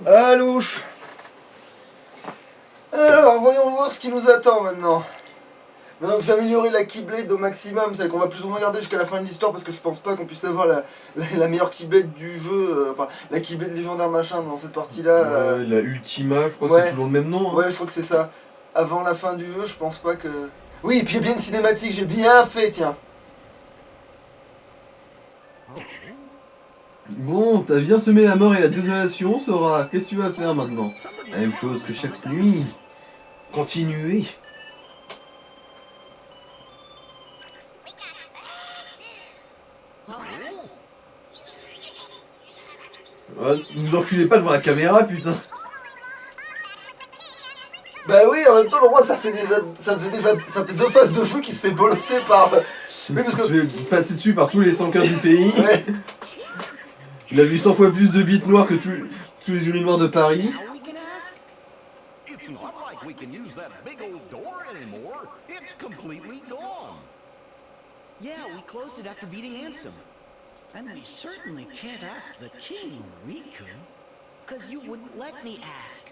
Ah, louche. Alors, voyons voir ce qui nous attend maintenant. Maintenant que j'ai amélioré la Keyblade au maximum, celle qu'on va plus ou moins garder jusqu'à la fin de l'histoire, parce que je pense pas qu'on puisse avoir la meilleure Keyblade du jeu, enfin la Keyblade légendaire machin dans cette partie-là. Ouais, la Ultima, je crois ouais. que c'est toujours le même nom. Hein. Ouais, je crois que c'est ça. Avant la fin du jeu, je pense pas que... Oui, et puis il y a bien une cinématique, j'ai bien fait, tiens. Bon, t'as bien semé la mort et la désolation, Sora. Qu'est-ce que tu vas faire maintenant? La même chose que chaque nuit. Continuer. Vous enculez pas devant la caméra, putain. Bah oui, en même temps, le roi, ça fait 2 phases de jeu qui se fait bolosser par... Oui, parce que je vais passer dessus par tous les 115 du pays. Ouais. Il a vu 100 fois plus de bites noires que tous les urinoirs de Paris. Yeah, we closed it after beating Ansem. And we certainly can't ask the king, Riku. 'Cause you wouldn't let me ask.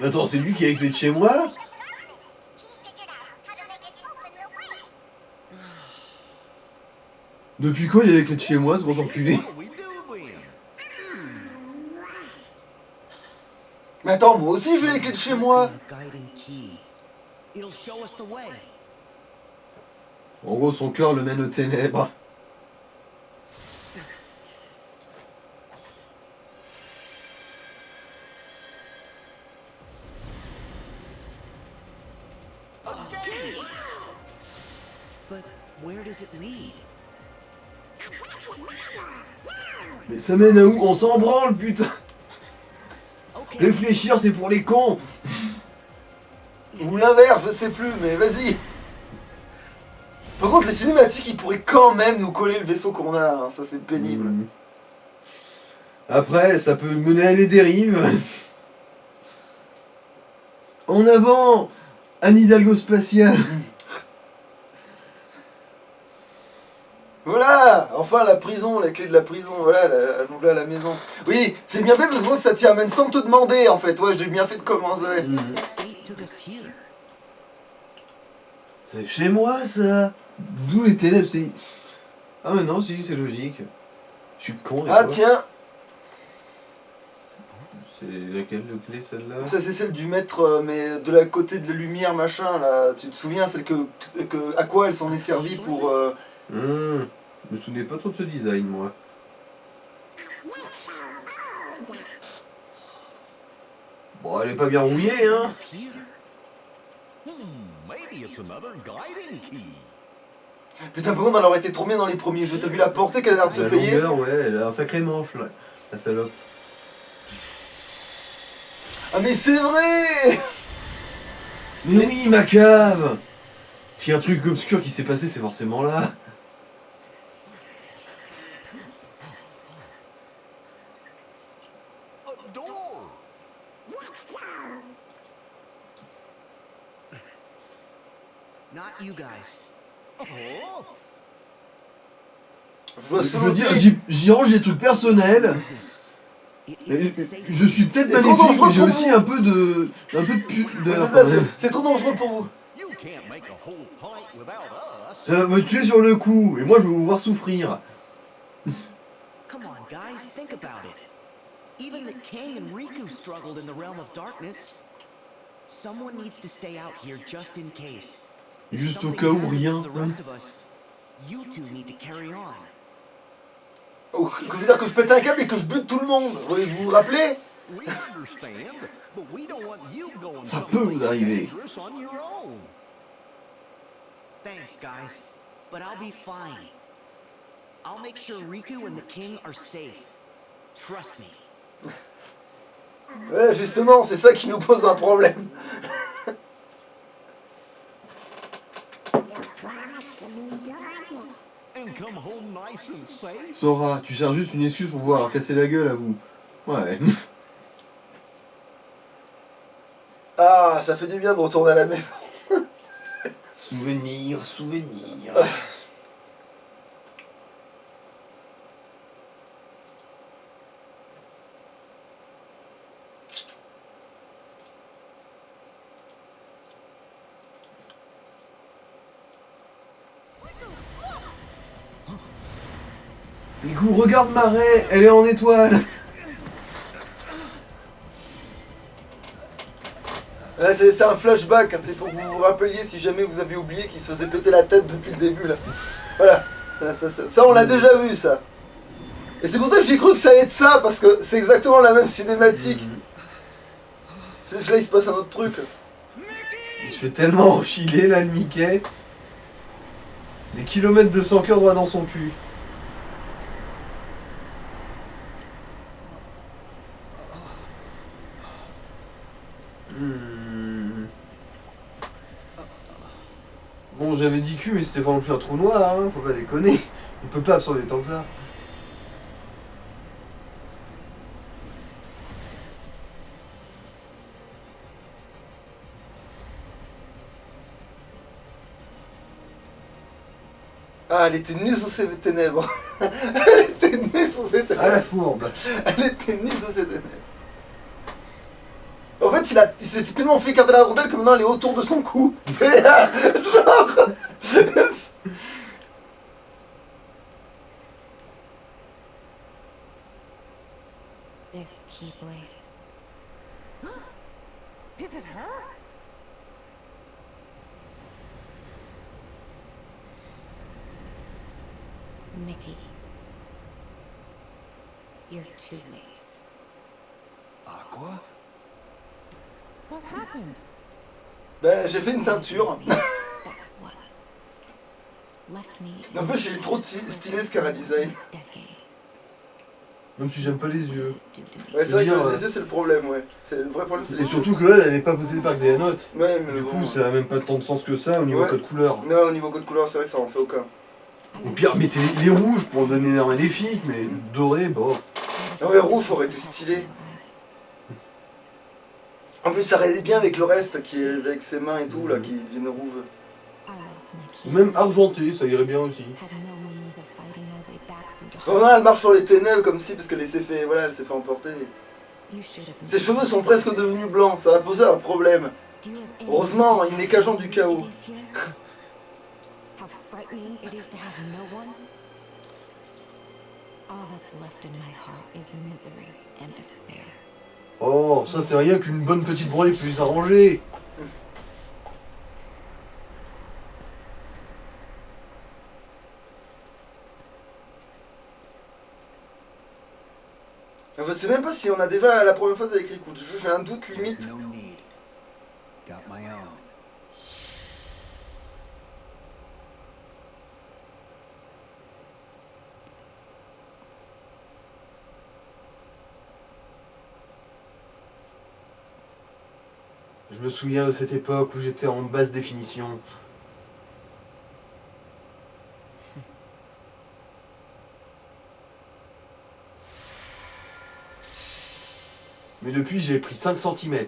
Attends, c'est lui qui a les clés de chez moi? Depuis quand il y a les clés de chez moi, ce gros enculé? Mais attends, moi aussi j'ai les clés de chez moi. En gros, son cœur le mène aux ténèbres. Mais ça mène à où? On s'en branle, putain! Réfléchir, c'est pour les cons! Ou l'inverse, je sais plus, mais vas-y. Par contre, les cinématiques, ils pourraient quand même nous coller le vaisseau qu'on a, hein. Ça c'est pénible. Après, ça peut mener à les dérives. En avant, Anne Hidalgo spatiale. Voilà, enfin la prison, la clé de la prison, voilà, elle à la maison. Oui, c'est bien fait parce que je vois que ça t'y amène sans te demander en fait. Ouais, j'ai bien fait de commencer. C'est chez moi ça. D'où les ténèbres, c'est... Ah mais non, si, c'est logique. Je suis con. Ah tiens. C'est laquelle de clé, celle-là? Ça c'est celle du maître, mais de la côté de la lumière machin là. Tu te souviens, celle à quoi elle s'en est servie pour... Je me souvenais pas trop de ce design, moi. Bon, elle est pas bien rouillée, hein. Putain, par contre, elle aurait été trop bien dans les premiers jeux. T'as vu la portée qu'elle a l'air de se payer? La longueur, ouais, elle a un sacré manche, là, la salope. Ah mais c'est vrai! Mais oui, ma cave! S'il y a un truc obscur qui s'est passé, c'est forcément là. Not you guys. Je veux dire, j'y range des trucs personnels. Je suis peut-être maléfique, mais j'ai aussi un peu de pudeur. C'est trop dangereux pour vous. Ça va me tuer sur le coup, et moi je veux vous voir souffrir. Come on, guys, think about it. Even the king and Riku struggled in the realm of darkness. Someone needs to stay out here just in case. Juste au cas où, rien. You two need to carry on. Oh, ça veut dire que je pète un câble et que je bute tout le monde. Vous vous rappelez? Ça peut vous arriver. Thanks, guys, but I'll be fine. I'll make sure Riku and the king are safe. Trust me. Ouais, justement, c'est ça qui nous pose un problème. Sora, tu cherches juste une excuse pour pouvoir leur casser la gueule à vous. Ouais. Ah, ça fait du bien de retourner à la maison. Souvenir, souvenir. Riku, regarde Marais, elle est en étoile. Là, c'est un flashback, hein, c'est pour que vous vous rappeliez si jamais vous avez oublié qu'il se faisait péter la tête depuis le début là. Voilà, voilà, ça, on l'a déjà vu ça. Et c'est pour ça que j'ai cru que ça allait être ça, parce que c'est exactement la même cinématique. C'est juste là il se passe un autre truc. Il se fait tellement enfiler là le Mickey. Des kilomètres de sang cœur droit dans son cul. Bon, j'avais dit cul, mais c'était pas non plus un trou noir, hein, faut pas déconner. Il peut pas absorber tant que ça. Ah, elle était nue sous ses ténèbres. Elle était nue sous ses ténèbres. À la fourbe. Elle était nue sous ses ténèbres. En fait, il s'est tellement fait écarter la rondelle que maintenant elle est autour de son cou. C'est genre... This Keyblade. Is it her? Mickey. You're too late. Aqua? What happened? Ben, j'ai fait une teinture. That's what left me. N'empêche, il est trop stylé ce Cara Design. Decade. Même si j'aime pas les yeux. Ouais, c'est vrai que Dire, les yeux, c'est le problème, ouais. C'est le vrai problème, c'est les Et yeux. surtout qu'elle, elle est pas possédée par Xehanort. Ouais, mais Du bon, coup, ça a même pas tant de sens que ça au niveau Ouais. code couleur. Non, au niveau code couleur, c'est vrai que ça en fait aucun. Au pire, mettez les rouges pour donner l'air maléfique, mais doré, bon. Ah ouais, rouge aurait été stylé. En plus, ça réside bien avec le reste, qui est avec ses mains et tout, là, qui deviennent rouges. I lost my key. Ou même argenté, ça irait bien aussi. Had no means of fighting my way back through the Vraiment, elle marche sur les ténèbres comme si, parce qu'elle s'est fait, voilà, elle s'est fait emporter. You should have Ses cheveux sont presque devenus blancs, ça va poser un problème. Do you have any Heureusement, il n'est qu'agent du idea chaos. what it is here? How frightening it is to have no one? All that's left in my heart is misery and despair. Oh, ça c'est rien qu'une bonne petite broye puisse s'arranger. Je sais même pas si on a déjà la première phase avec Riku. J'ai un doute limite. There's no need. Got my own. Je me souviens de cette époque où j'étais en basse définition. Mais depuis, j'ai pris 5 cm.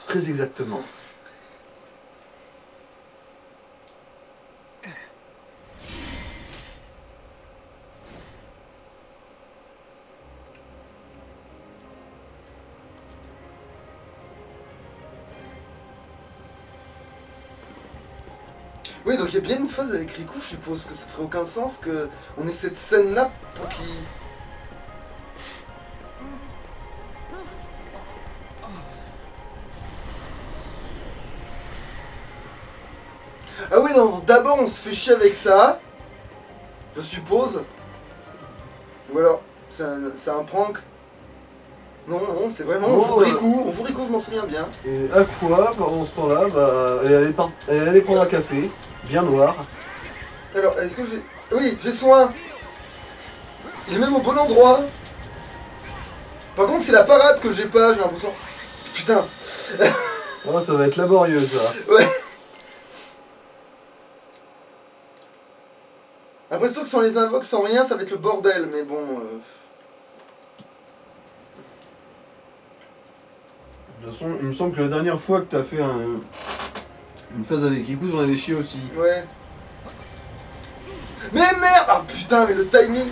Très exactement. Oui, donc il y a bien une phase avec Riku, je suppose que ça ferait aucun sens que on ait cette scène-là pour qu'il... Ah oui, non, d'abord on se fait chier avec ça, je suppose. Ou alors, c'est un prank. Non, non, c'est vraiment, on joue Riku, je m'en souviens bien. Et Aqua, pendant ce temps-là, bah, elle allait prendre un café, bien noir. Alors, est-ce que j'ai... Oui, j'ai soin. Il est même au bon endroit. Par contre, c'est la parade que j'ai pas, j'ai l'impression. Putain. Oh, ça va être laborieux, ça. Ouais. Après, sauf que sans les invoques, sans rien, ça va être le bordel, mais bon... De toute façon, il me semble que la dernière fois que t'as fait une phase avec Riku, on avait chié aussi. Ouais. Mais merde. Ah putain, mais le timing.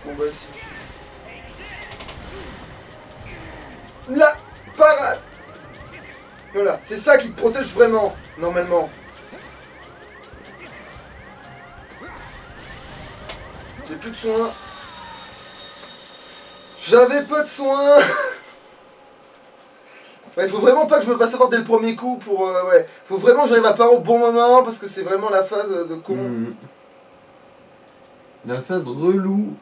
Bon bah si. La parade. Voilà, c'est ça qui te protège vraiment, normalement. J'ai plus de soins. J'avais pas de soins. Ouais, faut vraiment pas que je me fasse avoir dès le premier coup pour... ouais, faut vraiment que j'arrive à part au bon moment parce que c'est vraiment la phase de con. La phase relou.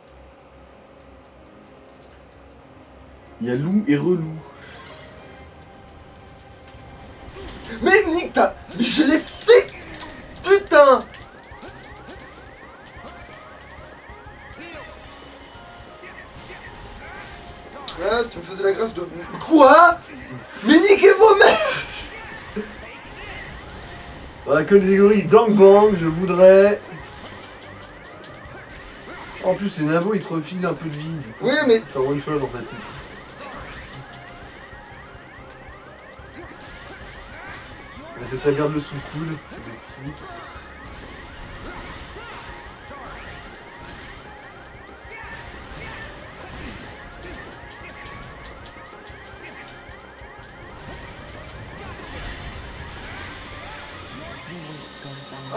Il y a loup et relou. Mais Nick, mais je l'ai fait. Putain. Ah, tu me faisais la grâce de... Quoi? Mais niquez-vous, mec. Dans la catégorie gangbang, je voudrais... En plus, les nabos, ils te refilent un peu de vie. Du coup, Oui, mais... t'as une chose en fait. Mais c'est ça, garde le sous le coude.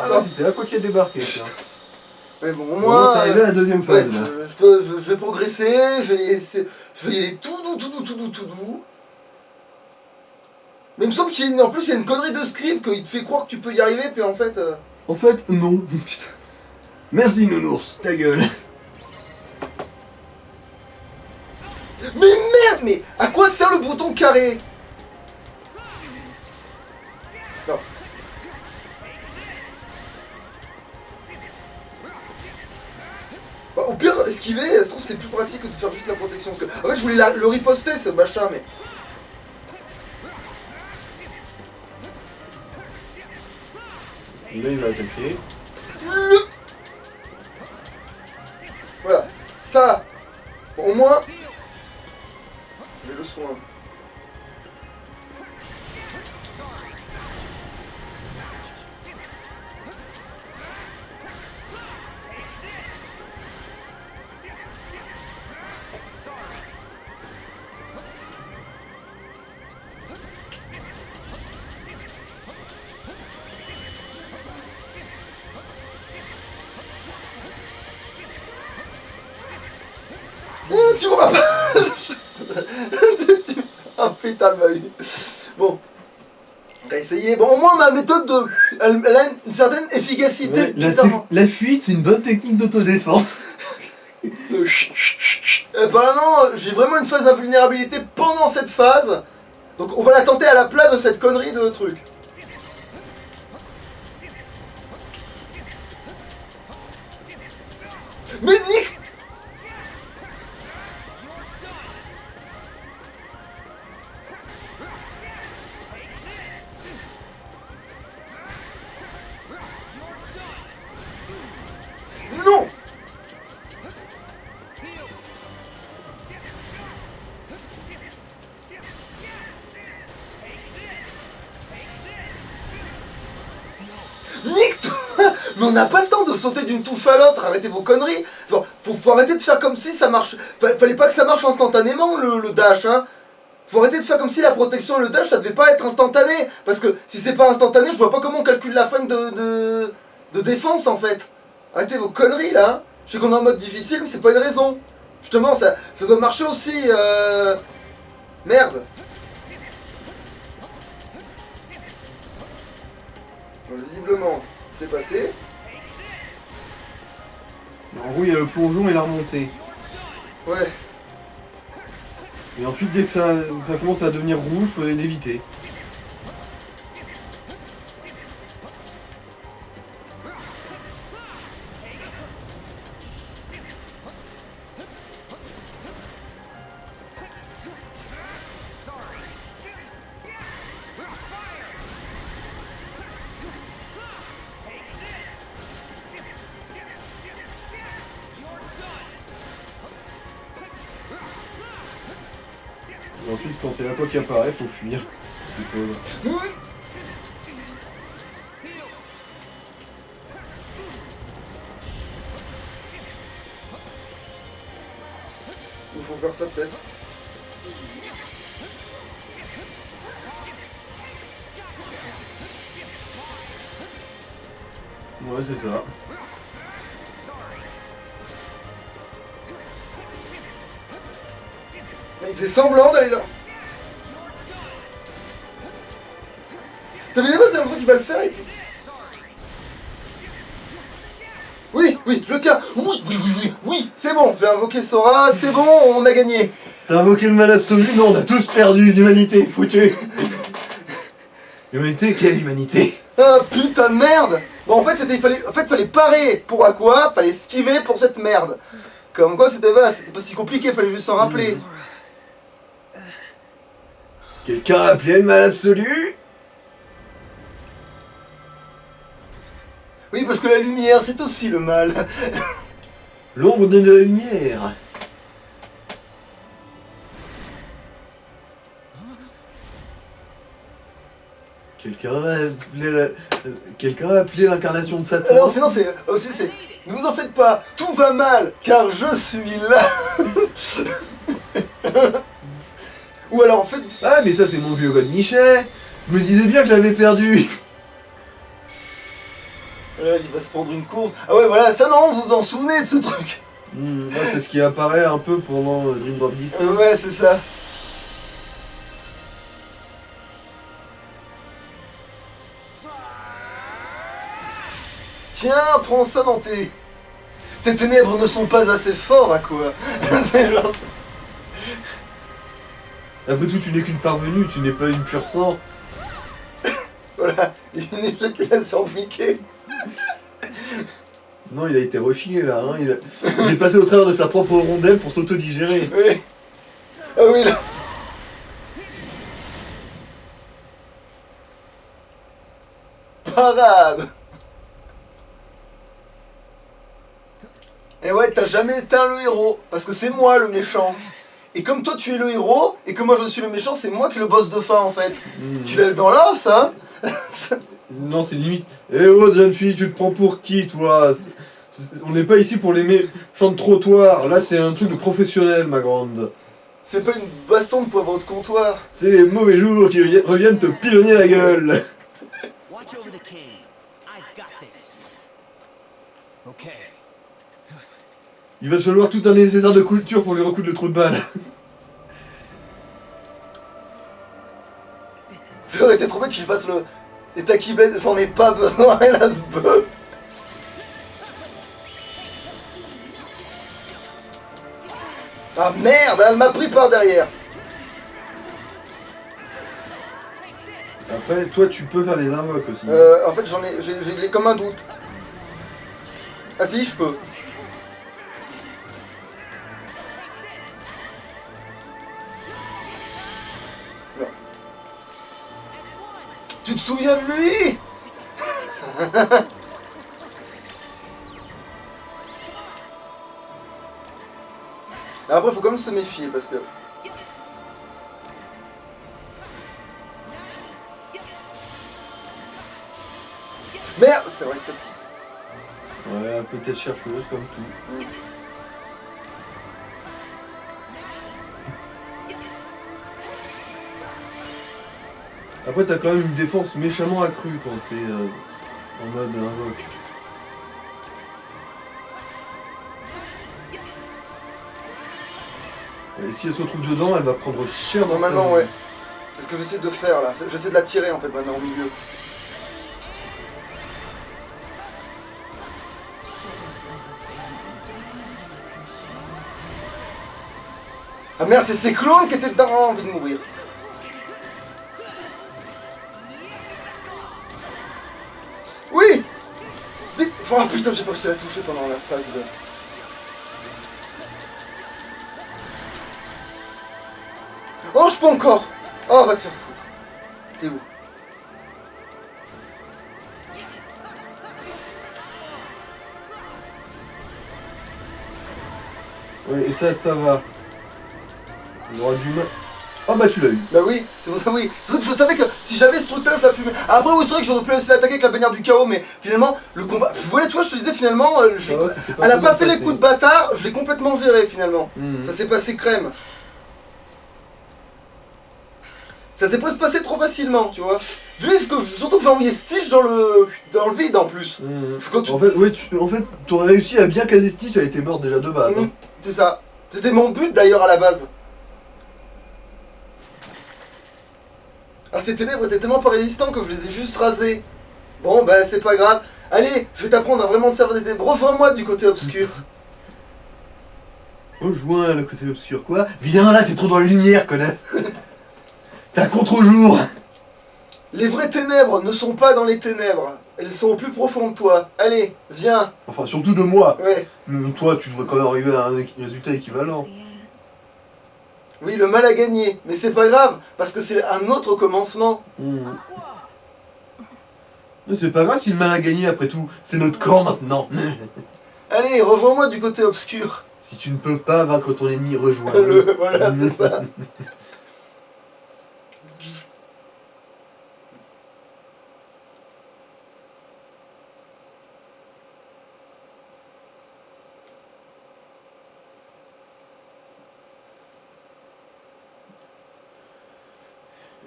Ah là, c'était là quoi qui a débarqué, tiens. Mais bon, au Bon, moins... t'es arrivé à la deuxième phase, ouais, là. je vais progresser, je vais y aller tout doux. Mais il me semble qu'il y a en plus il y a une connerie de script qu'il te fait croire que tu peux y arriver, puis en fait... En fait, non. Putain. Merci, nounours, ta gueule. Mais merde, mais à quoi sert le bouton carré? Non. Bah, au pire, esquiver, je trouve c'est plus pratique que de faire juste la protection. Parce que, en fait, je voulais le riposter, ce machin, mais... Là, il va attaquer. Voilà, ça, bon, au moins, j'ai le soin. Tu m'auras pas. Ah putain, elle m'a eu. Bon. On va essayer. Bon, au moins ma méthode de... Elle a une certaine efficacité, Ouais, bizarrement. la fuite, c'est une bonne technique d'autodéfense. Apparemment, j'ai vraiment une phase d'invulnérabilité pendant cette phase. Donc on va la tenter à la place de cette connerie de truc. Mais Nick! Non! Nique-toi! Mais on n'a pas le temps de sauter d'une touche à l'autre, arrêtez vos conneries! Faut arrêter de faire comme si ça marche. Fallait pas que ça marche instantanément le dash, hein! Faut arrêter de faire comme si la protection et le dash ça devait pas être instantané! Parce que si c'est pas instantané, je vois pas comment on calcule la fin de défense en fait! Arrêtez vos conneries là! Je sais qu'on est en mode difficile, mais c'est pas une raison! Justement, ça doit marcher aussi, Merde! Bon, visiblement, c'est passé. En gros, il y a le plongeon et la remontée. Ouais. Et ensuite, dès que ça commence à devenir rouge, faut l'éviter. Et ensuite, quand c'est la quoi qui apparaît, faut fuir. Je suppose. Il faut faire ça peut-être. Ouais, c'est ça. Il faisait semblant d'aller là. T'as vu, j'ai l'impression qu'il va le faire et puis... Oui, oui, je le tiens. Oui, c'est bon. J'ai invoqué Sora, c'est bon, on a gagné. T'as invoqué le mal absolu? Non, on a tous perdu. L'humanité est foutue. L'humanité, quelle humanité? Ah putain de merde. Bon, en fait, fallait parer pour Aqua, fallait esquiver pour cette merde. Comme quoi, c'était pas si compliqué, fallait juste s'en rappeler. Quelqu'un a appelé le mal absolu? Oui, parce que la lumière, c'est aussi le mal. L'ombre donne de la lumière. Quelqu'un a appelé l'incarnation de Satan. Non, sinon, c'est... Ne vous en faites pas, tout va mal, car je suis là. Ou alors, en fait... Ah, mais ça, c'est mon vieux Godemichet. Je me disais bien que je l'avais perdu. Là, il va se prendre une courbe. Ah ouais, voilà, ça non, vous vous en souvenez de ce truc. Là, c'est ce qui apparaît un peu pendant Dream Drop Distance. Ouais, c'est ça. Tiens, prends ça dans tes... Tes ténèbres ne sont pas assez forts, à quoi. C'est genre... Après tout, tu n'es qu'une parvenue, tu n'es pas une pure sang. Voilà, une éjaculation de Mickey. Non, il a été rechié là, hein. Il est passé au travers de sa propre rondelle pour s'auto-digérer. Oui. Ah oui, là. Parade. Et ouais, t'as jamais éteint le héros, parce que c'est moi le méchant. Et comme toi tu es le héros, et que moi je suis le méchant, c'est moi qui est le boss de fin en fait. Tu l'as dans là, ça? Non, c'est limite. Eh oh, jeune fille, tu te prends pour qui, toi? On n'est pas ici pour les méchants de trottoir. Là, c'est un truc de professionnel, ma grande. C'est pas une baston de poivre de comptoir. C'est les mauvais jours qui reviennent te pilonner la gueule. Watch over the king. I've got this. Okay. Il va te falloir tout un nécessaire de couture pour lui recoudre le trou de balle. Ça aurait été trop bien qu'il fasse le... Et ta Keyblade, j'en ai pas besoin, elle a ce bug. Ah merde, elle m'a pris par derrière. Après, toi, tu peux faire les invoques aussi. En fait, j'ai comme un doute. Ah si, je peux. Non. Tu te souviens de lui? Après, faut quand même se méfier parce que... Merde, c'est vrai que ça... Ouais, peut-être chercheuse comme tout. Après, t'as quand même une défense méchamment accrue quand t'es en mode invoque. Et si elle se retrouve dedans, elle va prendre cher dans sa Normalement, vie. ouais. C'est ce que j'essaie de faire là. J'essaie de la tirer en fait maintenant au milieu. Ah merde, c'est ces clones qui étaient dedans, envie de mourir. Oui. Vite. Oh putain, j'ai pas réussi à la toucher pendant la phase de... Oh, je peux encore. Oh, va te faire foutre. T'es où? Ouais, et ça va. Il aura du mal. Ah bah tu l'as eu. Bah oui, c'est pour ça, oui. C'est vrai que je savais que si j'avais ce truc-là, je la fumais. Après, oui, c'est vrai que j'aurais pu aussi l'attaquer avec la bannière du chaos, mais finalement, le combat. Voilà, tu vois, je te disais, finalement, Ouais, ça s'est elle a trop pas bien fait les passé. coups de bâtard, je l'ai complètement géré finalement. Mhm. Ça s'est passé crème. Ça s'est pas se passer trop facilement, tu vois. Vu ce que, surtout que j'ai envoyé Stitch dans le vide en plus. Mhm. Quand tu- En fait, ouais, t'aurais réussi à bien caser Stitch, elle était morte déjà de base. Mhm, Hein. c'est ça. C'était mon but d'ailleurs à la base. Ah, ces ténèbres étaient tellement pas résistants que je les ai juste rasés. Bon, bah c'est pas grave. Allez, je vais t'apprendre à vraiment te servir des ténèbres. Rejoins-moi du côté obscur. Rejoins le côté obscur, quoi. Viens là, t'es trop dans la lumière, connasse. T'es un contre-jour. Les vraies ténèbres ne sont pas dans les ténèbres. Elles sont au plus profond de toi. Allez, viens. Enfin, surtout de moi. Ouais. Mais toi, tu devrais quand même arriver à un résultat équivalent. The end. Oui, le mal a gagné. Mais c'est pas grave, parce que c'est un autre commencement. Mhm. Mais c'est pas grave si le mal a gagné après tout. C'est notre camp maintenant. Allez, rejoins-moi du côté obscur. Si tu ne peux pas vaincre ton ennemi, rejoins-le. Voilà, c'est ça.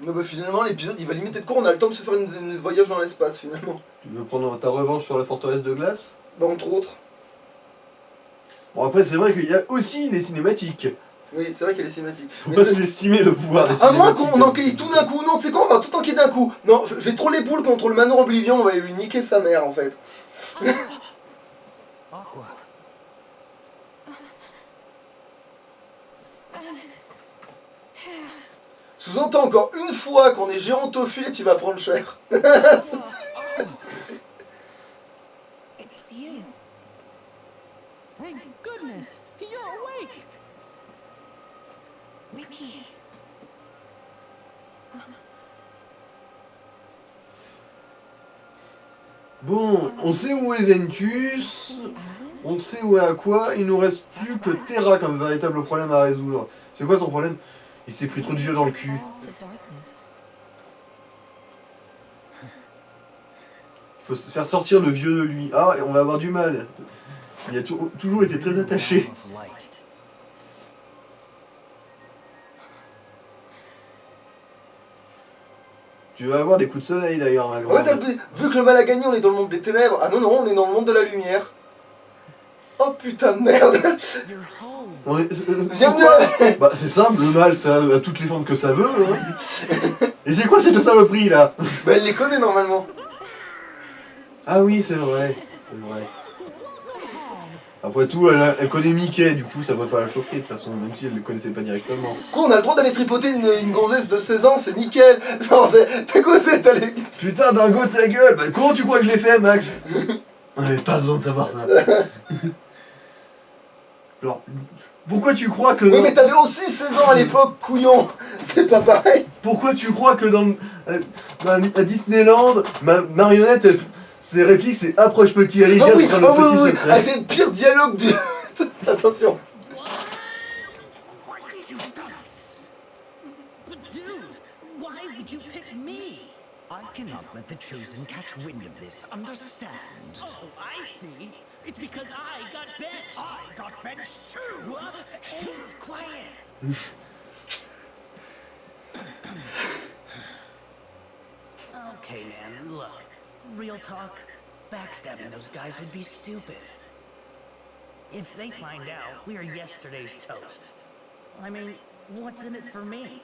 Mais bah finalement l'épisode il va limiter de court, on a le temps de se faire une voyage dans l'espace finalement. Tu veux prendre ta revanche sur la forteresse de glace? Bah entre autres. Bon, après, c'est vrai qu'il y a aussi les cinématiques. Oui, c'est vrai qu'elle est cinématique. Faut Mais pas c'est- sous-estimer le pouvoir des à cinématiques. moins qu'on enquille tout d'un coup, non, tu sais quoi, on va tout enquiller d'un coup. Non, j'ai trop les boules contre le Manoir Oblivion, on va lui niquer sa mère en fait. Aqua. Sous-entend encore une fois qu'on est gérontophile et tu vas prendre cher. It's you. Thank goodness. You're awake. Ricky. Bon, on sait où est Ventus. The island? On sait où est Aqua. Il nous reste plus que Terra comme véritable problème à résoudre. C'est quoi son problème? Il s'est pris trop de vieux dans le cul. To darkness. Il faut se faire sortir le vieux de lui. Ah, et on va avoir du mal. Il a toujours été très attaché. Of light. Tu vas avoir des coups de soleil d'ailleurs, ma En fait, grande. vu que le mal a gagné, on est dans le monde des ténèbres. Ah non, non, on est dans le monde de la lumière. Oh putain de merde. You're home. Bienvenue. Bah c'est simple, le mal ça a toutes les formes que ça veut. Hein. Et c'est quoi cette saloperie là? Bah elle les connaît normalement. Ah oui, c'est vrai. C'est vrai. Après tout, elle connaît Mickey, du coup ça va pas la choquer de toute façon, même si elle le connaissait pas directement. Quoi, on a le droit d'aller tripoter une gonzesse de 16 ans, c'est nickel. Genre, t'as quoi, t'as les... Putain, Dingo, ta gueule! Bah comment tu crois que je l'ai fait, Max? On avait pas besoin de savoir ça. Alors, pourquoi tu crois que Oui, dans... mais t'avais aussi 16 ans à l'époque, couillon. C'est pas pareil. Pourquoi tu crois que dans à Disneyland, ma marionnette, ses répliques c'est approche petit, allez Ah viens, oui, ce sera le ah oui, petit oui, secret. un des pires dialogues du... Attention. What you dunce? But dude, why would you pick me? I cannot let the chosen catch wind of this. Understand? Oh, I see. It's because I got benched. I got benched too. What? Hey, quiet. Okay, man, look. Real talk, backstabbing those guys would be stupid. If they find out we are yesterday's toast, I mean, what's in it for me?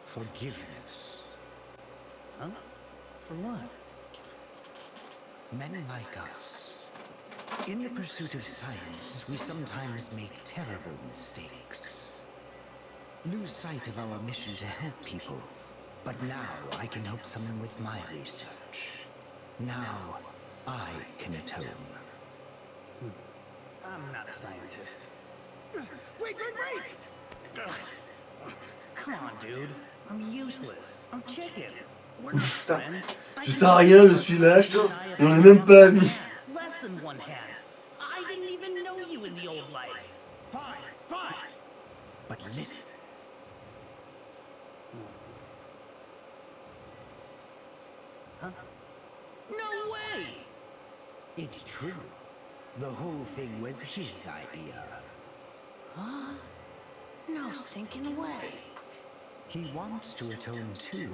Forgiveness. Huh? For what? Men like us. In the pursuit of science, we sometimes make terrible mistakes. Lose sight of our mission to help people. But now I can help someone with my research. Now I can atone. I'm not a scientist. Wait! Ugh. Come on, dude. I'm useless. I'm chicken. We're not friends. Tu sers à rien, je suis lâche, et on est même pas amis. Less than one hand. I didn't even know you in the old life. Fine. But listen. Huh? No way! It's true. The whole thing was his idea. Huh? No stinking way. He wants to atone too.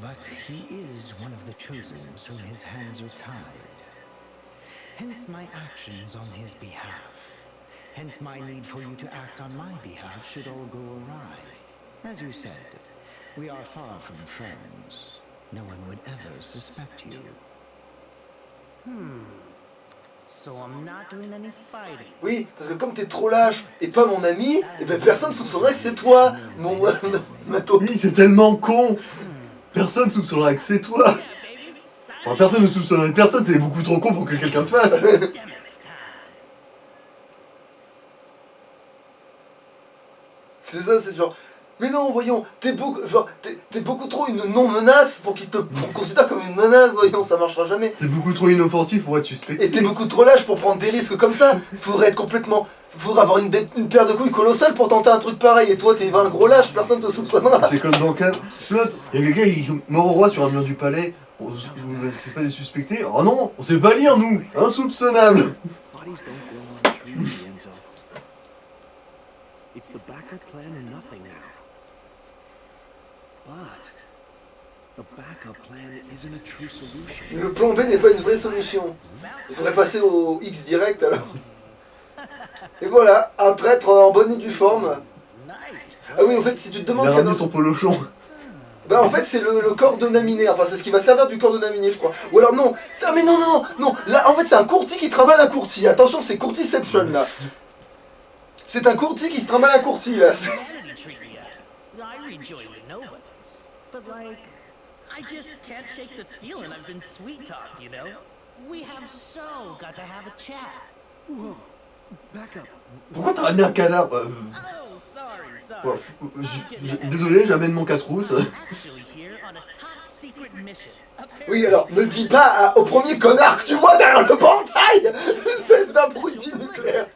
But he is one of the chosen, so his hands are tied. Hence my actions on his behalf. Hence my need for you to act on my behalf should all go awry. As you said, we are far from friends. No one would ever suspect you. So I'm not doing any fighting. Oui, parce que comme t'es trop lâche et pas mon ami, et ben personne ne soupçonnerait que c'est toi, mon matos. Oui, c'est tellement con. Personne soupçonnera que c'est toi. Yeah, baby. Sign Enfin, personne ne soupçonnerait personne, c'est beaucoup trop con pour que quelqu'un le fasse. Demex time. C'est ça, c'est sûr. Mais non, voyons, t'es beaucoup trop une non-menace pour qu'il te considère comme une menace, voyons, ça marchera jamais. C'est beaucoup trop inoffensif pour être suspect. Et t'es beaucoup trop lâche pour prendre des risques comme ça. Faudrait avoir une paire de couilles colossales pour tenter un truc pareil. Et toi, t'es un gros lâche, personne te soupçonnera. C'est comme dans le cas. Il y a quelqu'un, il mort au roi sur un mur du palais. Vous ne pas les suspecter. Oh non, on sait pas lire, nous. Insoupçonnable. Bodies don't grow on trees, Enzo. It's the backup plan or nothing now. But the backup plan isn't a true solution. Le plan B n'est pas une vraie solution. Il faudrait passer au X direct alors. Et voilà, un traître en bonne et due forme. Nice. Ah oui, en fait, si tu te Il demandes a s'il y a ramené son polochon. bah en fait c'est le corps de Naminé, enfin c'est ce qui va servir du corps de Naminé je crois. Ou alors non, mais non, là en fait c'est un courtier qui trimballe un courtier, attention c'est courtiception là. C'est un courtier qui se trimballe un courtier là. Humanity trivia. I rejoin the nobodies. But like, I just can't shake the feeling I've been sweet talked, you know? We have so got to have a chat. Whoa, back up. Pourquoi t'as ramené un cadavre Oh, sorry. Ouais, désolé, j'amène mon casse-croûte. Actually here on a top secret mission. Oui alors, ne le dis pas au premier connard que tu vois derrière le portail. L'espèce d'abruti nucléaire.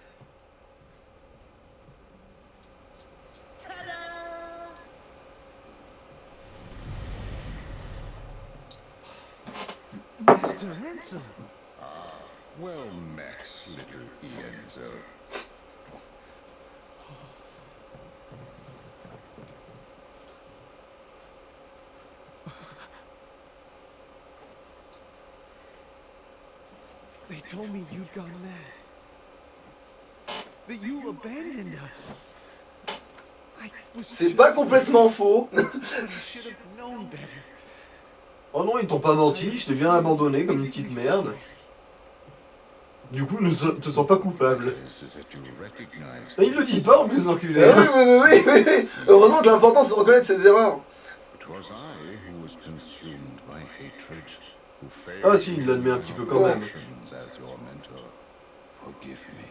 Ta-da! Master Enzo. Well met, little Ienzo. They told me you'd gone mad. That you abandoned us. I was C'est just pas complètement faux. I should have known better. Oh non, ils t'ont pas menti, je t'ai bien abandonné comme une petite merde. Du coup, ne te sens pas coupable. This is that you recognize Et il le dit pas en plus, Eh l'enculé. oui. Heureusement que l'important c'est de reconnaître ses erreurs. it was I who was consumed by hatred, who failed Ah si, il l'admet un petit peu quand même. actions as your mentor. Forgive me.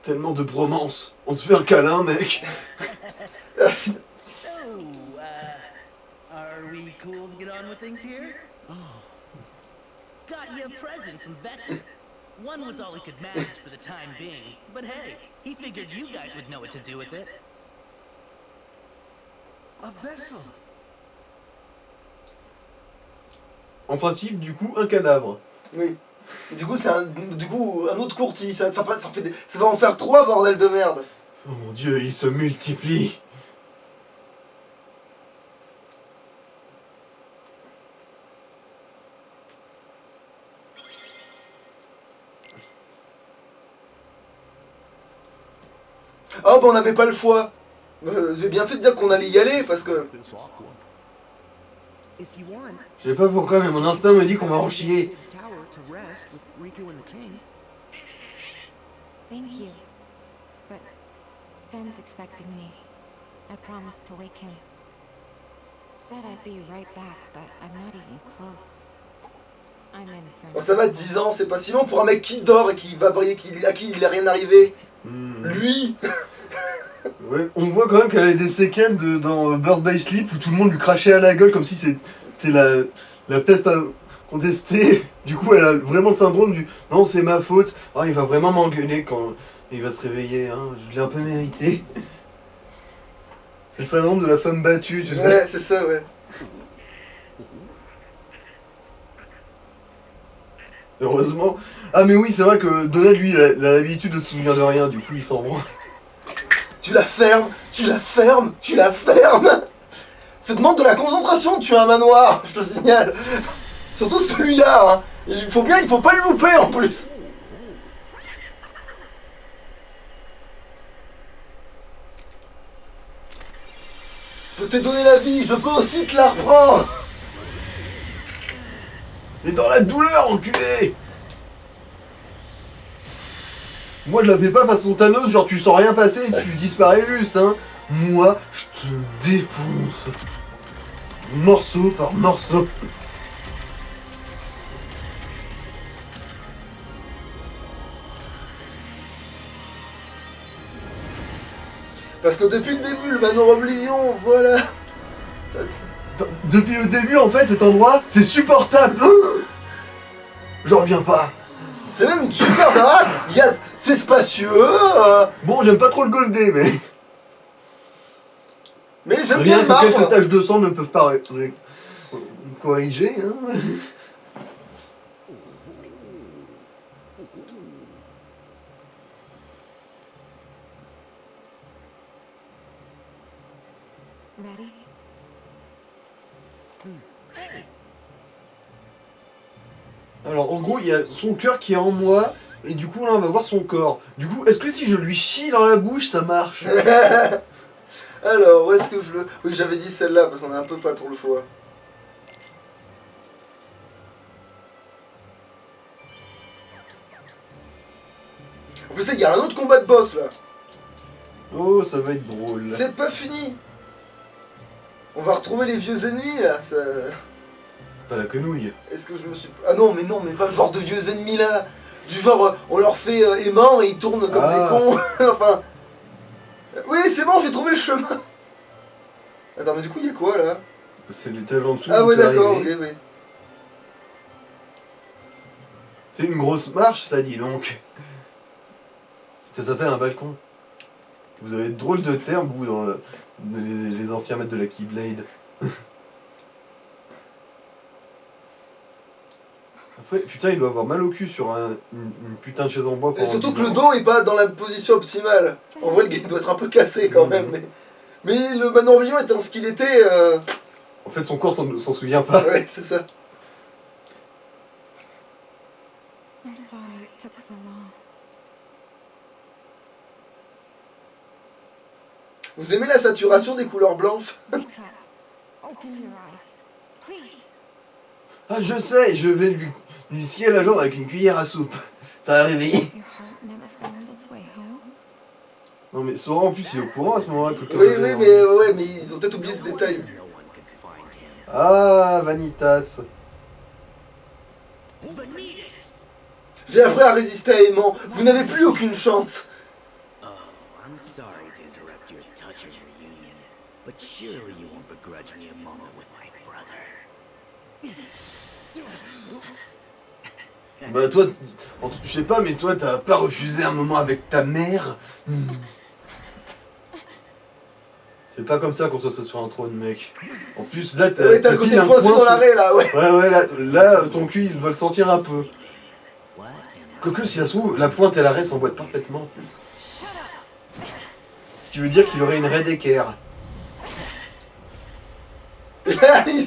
Tellement de bromance. On se fait un câlin, mec. So, are we cool to get on with things here? Oh, Got you a present from Vexen. One was all he could manage for the time being, but hey, he figured you guys would know what to do with it. a vessel. En principe, du coup, un cadavre. Oui. Et du coup c'est un autre courtier, ça va en faire 3 bordel de merde. Oh mon dieu, il se multiplie. Oh bah on n'avait pas le choix. J'ai bien fait de dire qu'on allait y aller parce que... If you want, Je sais pas pourquoi, mais mon instinct me dit qu'on va en chier. Sid's tower to rest with Riku and the king. Thank you. But Ven's expecting me. I promised to wake him. Said I'd be right back, but I'm not even close. I'm in for... Bon, ça va 10 ans, c'est pas si long pour un mec qui dort et qui va briller, à qui il n'est rien arrivé. Lui. Ouais, on voit quand même qu'elle a des séquelles dans Birth by Sleep où tout le monde lui crachait à la gueule comme si c'était la peste contester. Du coup, elle a vraiment le syndrome du non, c'est ma faute. Oh, il va vraiment m'engueuler quand il va se réveiller. Hein. Je l'ai un peu mérité. C'est le syndrome de la femme battue, tu sais. Ouais, c'est ça, ouais. Heureusement. Ah, mais oui, c'est vrai que Donald, lui, il a l'habitude de se souvenir de rien. Du coup, il s'en branle. Tu la fermes, tu la fermes, tu la fermes. Ça demande de la concentration de tuer un manoir, je te signale. Surtout celui-là, hein. Il faut pas le louper en plus. Je peux te donner la vie, je peux aussi te la reprendre. T'es dans la douleur, enculé. Moi, je la fais pas façon Thanos, genre tu sens rien passer et tu disparais juste, hein. Moi, je te défonce. Morceau par morceau. Parce que depuis le début, le manoir Oblivion, voilà. Depuis le début, en fait, cet endroit, c'est supportable. J'en reviens pas. C'est même une super baraque. C'est spacieux. Bon, j'aime pas trop le Goldé, mais... Mais j'aime bien Rien le que marbre. quelques taches de sang ne peuvent pas corriger, hein. Ready? Alors, en gros, il y a son cœur qui est en moi, et du coup, là, on va voir son corps. Du coup, est-ce que si je lui chie dans la bouche, ça marche? Alors, où est-ce que je le... Oui, j'avais dit celle-là, parce qu'on a un peu pas trop le choix. En plus, il y a un autre combat de boss, là. Oh, ça va être drôle. C'est pas fini. On va retrouver les vieux ennemis, là. Ça... Pas la quenouille. Est-ce que je me suis... Ah non, mais pas le genre de vieux ennemis, là. Du genre, on leur fait aimant et ils tournent comme des cons. Enfin... Oui, c'est bon, j'ai trouvé le chemin. Attends, mais du coup, il y a quoi, là? C'est l'étage en dessous. Ah où ouais, t'es d'accord, ok, arrivé. oui. C'est une grosse marche, ça, dit donc. Ça s'appelle un balcon. Vous avez de drôles de termes, vous, dans les anciens maîtres de la Keyblade. Après, putain, il doit avoir mal au cul sur une putain de chaise en bois. Et pendant surtout 10 que le ans. dos est pas dans la position optimale. En vrai, le gars doit être un peu cassé quand même. Mais le manoir Oblivion étant ce qu'il était. En fait, son corps s'en souvient pas. Ouais, c'est ça. I'm sorry it took so long. Vous aimez la saturation des couleurs blanches? Wake up. Open your eyes. Please. Ah, je sais, je vais lui scier la jambe avec une cuillère à soupe. Ça va le réveiller. Your heart never found its way home. Non, mais Sora, en plus, il est au courant à ce moment-là que le Oui, cœur oui, est- mais ils ont peut-être oublié ce détail. No one could find him. Ah, Vanitas. Vanitas! J'ai appris à résister à aimant. Vous n'avez plus aucune chance. Oh, I'm sorry to interrupt your touching reunion, but surely you won't begrudge me a moment with my brother. Bah, toi, je sais pas, mais toi, t'as pas refusé un moment avec ta mère? C'est pas comme ça qu'on s'assoit sur un trône, mec. En plus, là, Ouais, t'as le pile côté un pointu coin dans sur- l'arrêt là, ouais. Ouais, là, ton cul, il va le sentir un peu. What am Quoique, si ça se trouve, la pointe et l'arrêt s'emboîtent parfaitement. Ce qui veut dire qu'il aurait une raie d'équerre. Il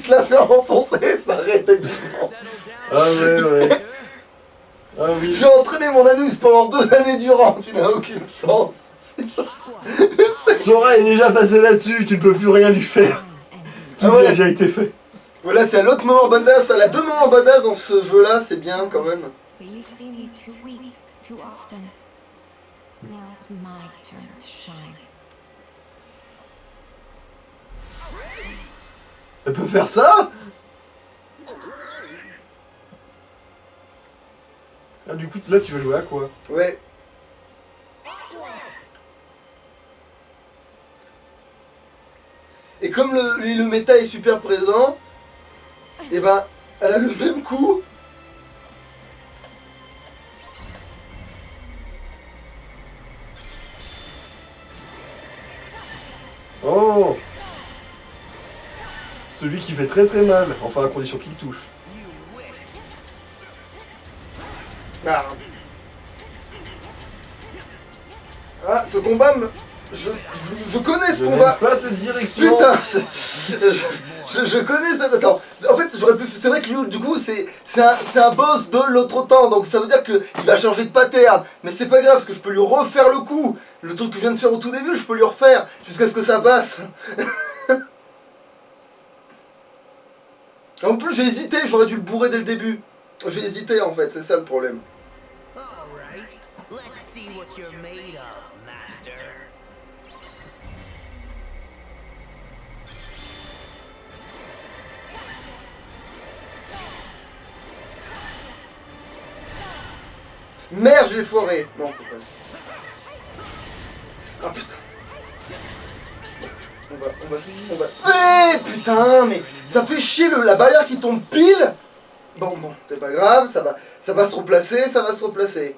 se l'a fait enfoncer, ça arrête évidemment. Ah ouais. Ah oui. J'ai entraîné mon anus pendant 2 années durant, tu n'as aucune chance. Sora est déjà passé là-dessus, tu ne peux plus rien lui faire. Tout Ah ouais. a déjà été fait. Voilà, c'est l'autre moment badass, elle a 2 moments badass dans ce jeu-là, c'est bien quand même. But you've seen me too weak, too often. Now it's my turn to shine. Elle peut faire ça? Ah, du coup, là, tu vas jouer à quoi? Ouais. Et comme le méta est super présent, et ben Elle a le même coup. Oh! Celui qui fait très très mal, enfin à condition qu'il touche. Ah. Ah, ce combat me... Je connais ce Je combat. n'aime pas cette direction. Putain, je connais ça. Attends, en fait, j'aurais pu. C'est vrai que lui, du coup, c'est un boss de l'autre temps, donc ça veut dire qu'il va changer de pattern. Mais c'est pas grave, parce que je peux lui refaire le coup. Le truc que je viens de faire au tout début, je peux lui refaire jusqu'à ce que ça passe. En plus, j'ai hésité, j'aurais dû le bourrer dès le début. J'ai hésité en fait, c'est ça le problème. Alright, let's see what you're made of, master. Merde, je l'ai foiré. Non, faut pas. Ah putain. On va. Eh putain, mais ça fait chier la barrière qui tombe pile. Bon, c'est pas grave, ça va se replacer, ça va se replacer.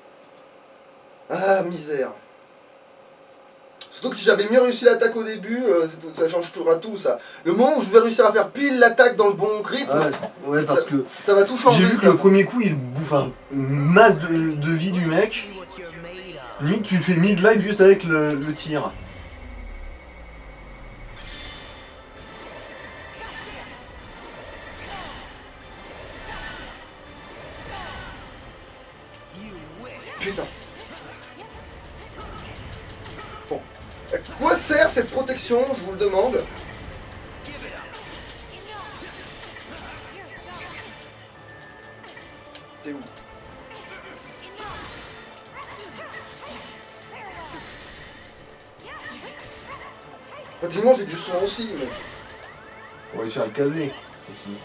Ah, misère. Surtout que si j'avais mieux réussi l'attaque au début, ça change tout ça. Le moment où je vais réussir à faire pile l'attaque dans le bon rythme, Ouais, parce que ça va tout changer. j'ai vu que ça. le premier coup il bouffe une masse de vie du mec. See what you're made of. Limite tu fais mid-life juste avec le tir. Putain. Bon. À quoi sert cette protection, je vous le demande? T'es où? Pratiquement j'ai du soin aussi, mais... Faut réussir à le caser. Aussi.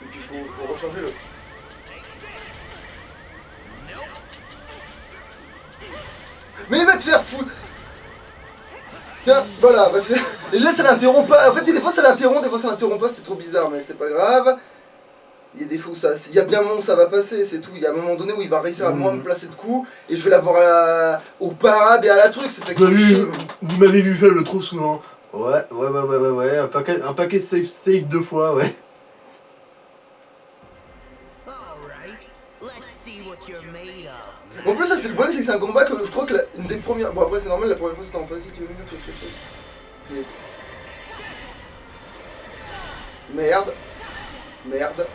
Et puis faut recharger le... Mais il va te faire foutre. Tiens, voilà, va te faire... Et là ça l'interrompt pas. En fait, des fois ça l'interrompt, des fois ça l'interrompt pas, c'est trop bizarre, mais c'est pas grave. Il y a des fois où ça... Il y a bien un moment où ça va passer, c'est tout. Il y a un moment donné où il va réussir à moins me placer de coups, et je vais l'avoir au parade et à la truc, c'est ça qui fait chier. Vous m'avez vu faire le trop souvent. Ouais. Un paquet save 2 fois, ouais. Alright, let's see what you're made of. En plus, ça c'est le problème, c'est que c'est un combat que je crois que une des premières. Bon, après, c'est normal, la première fois c'était en facile, tu veux me dire qu'est-ce que je fais. Mais... Merde.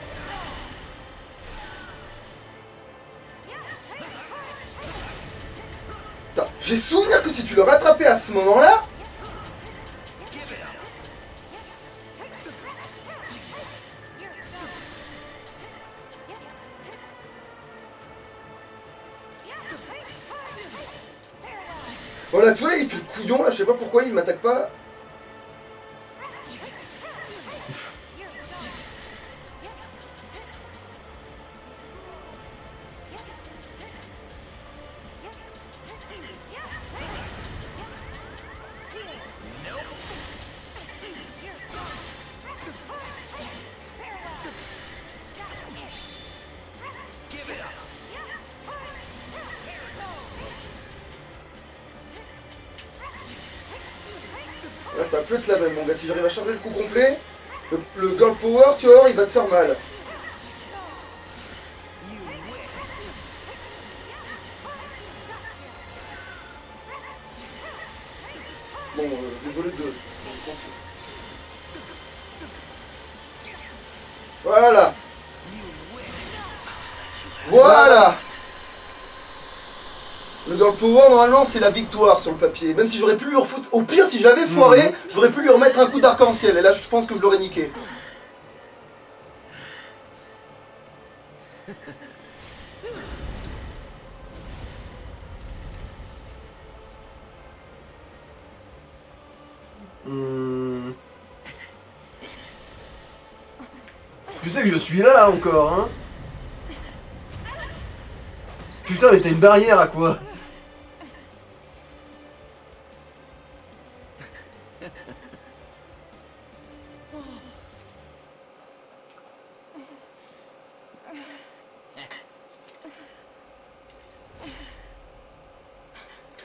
Putain, j'ai souvenir que si tu le rattrapais à ce moment-là. Voilà, tu vois là, il fait le couillon là, je sais pas pourquoi il m'attaque pas. Là, ça va plus être la même, mon gars. Si j'arrive à charger le coup complet, le girl power, tu vas voir, il va te faire mal. Bon, désolé de... Voilà. Voilà. Le girl power, normalement, c'est la victoire sur le papier. Même si j'aurais pu lui refoutre... Au pire, si j'avais foiré, j'aurais pu lui remettre un coup d'arc-en-ciel. Et là, je pense que je l'aurais niqué. Tu sais que je suis là encore, hein. Putain, mais t'as une barrière à quoi?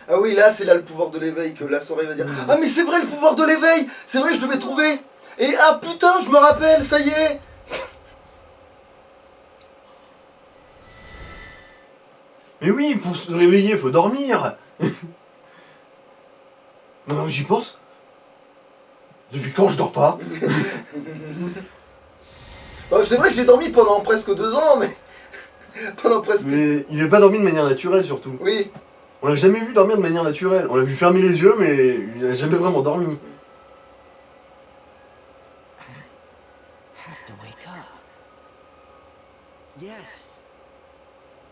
Ah oui, là, c'est là le pouvoir de l'éveil que la soirée va dire. Ah mais c'est vrai, le pouvoir de l'éveil. C'est vrai, je devais trouver. Et ah putain, je me rappelle, ça y est. Mais oui, pour se réveiller, faut dormir. Non, j'y pense. Depuis quand je dors pas? Bah, c'est vrai que j'ai dormi pendant presque 2 ans, mais... pendant presque... Mais il n'a pas dormi de manière naturelle surtout. Oui. On l'a jamais vu dormir de manière naturelle. On l'a vu fermer les yeux, mais il n'a jamais vraiment dormi. Have to wake up. Yes.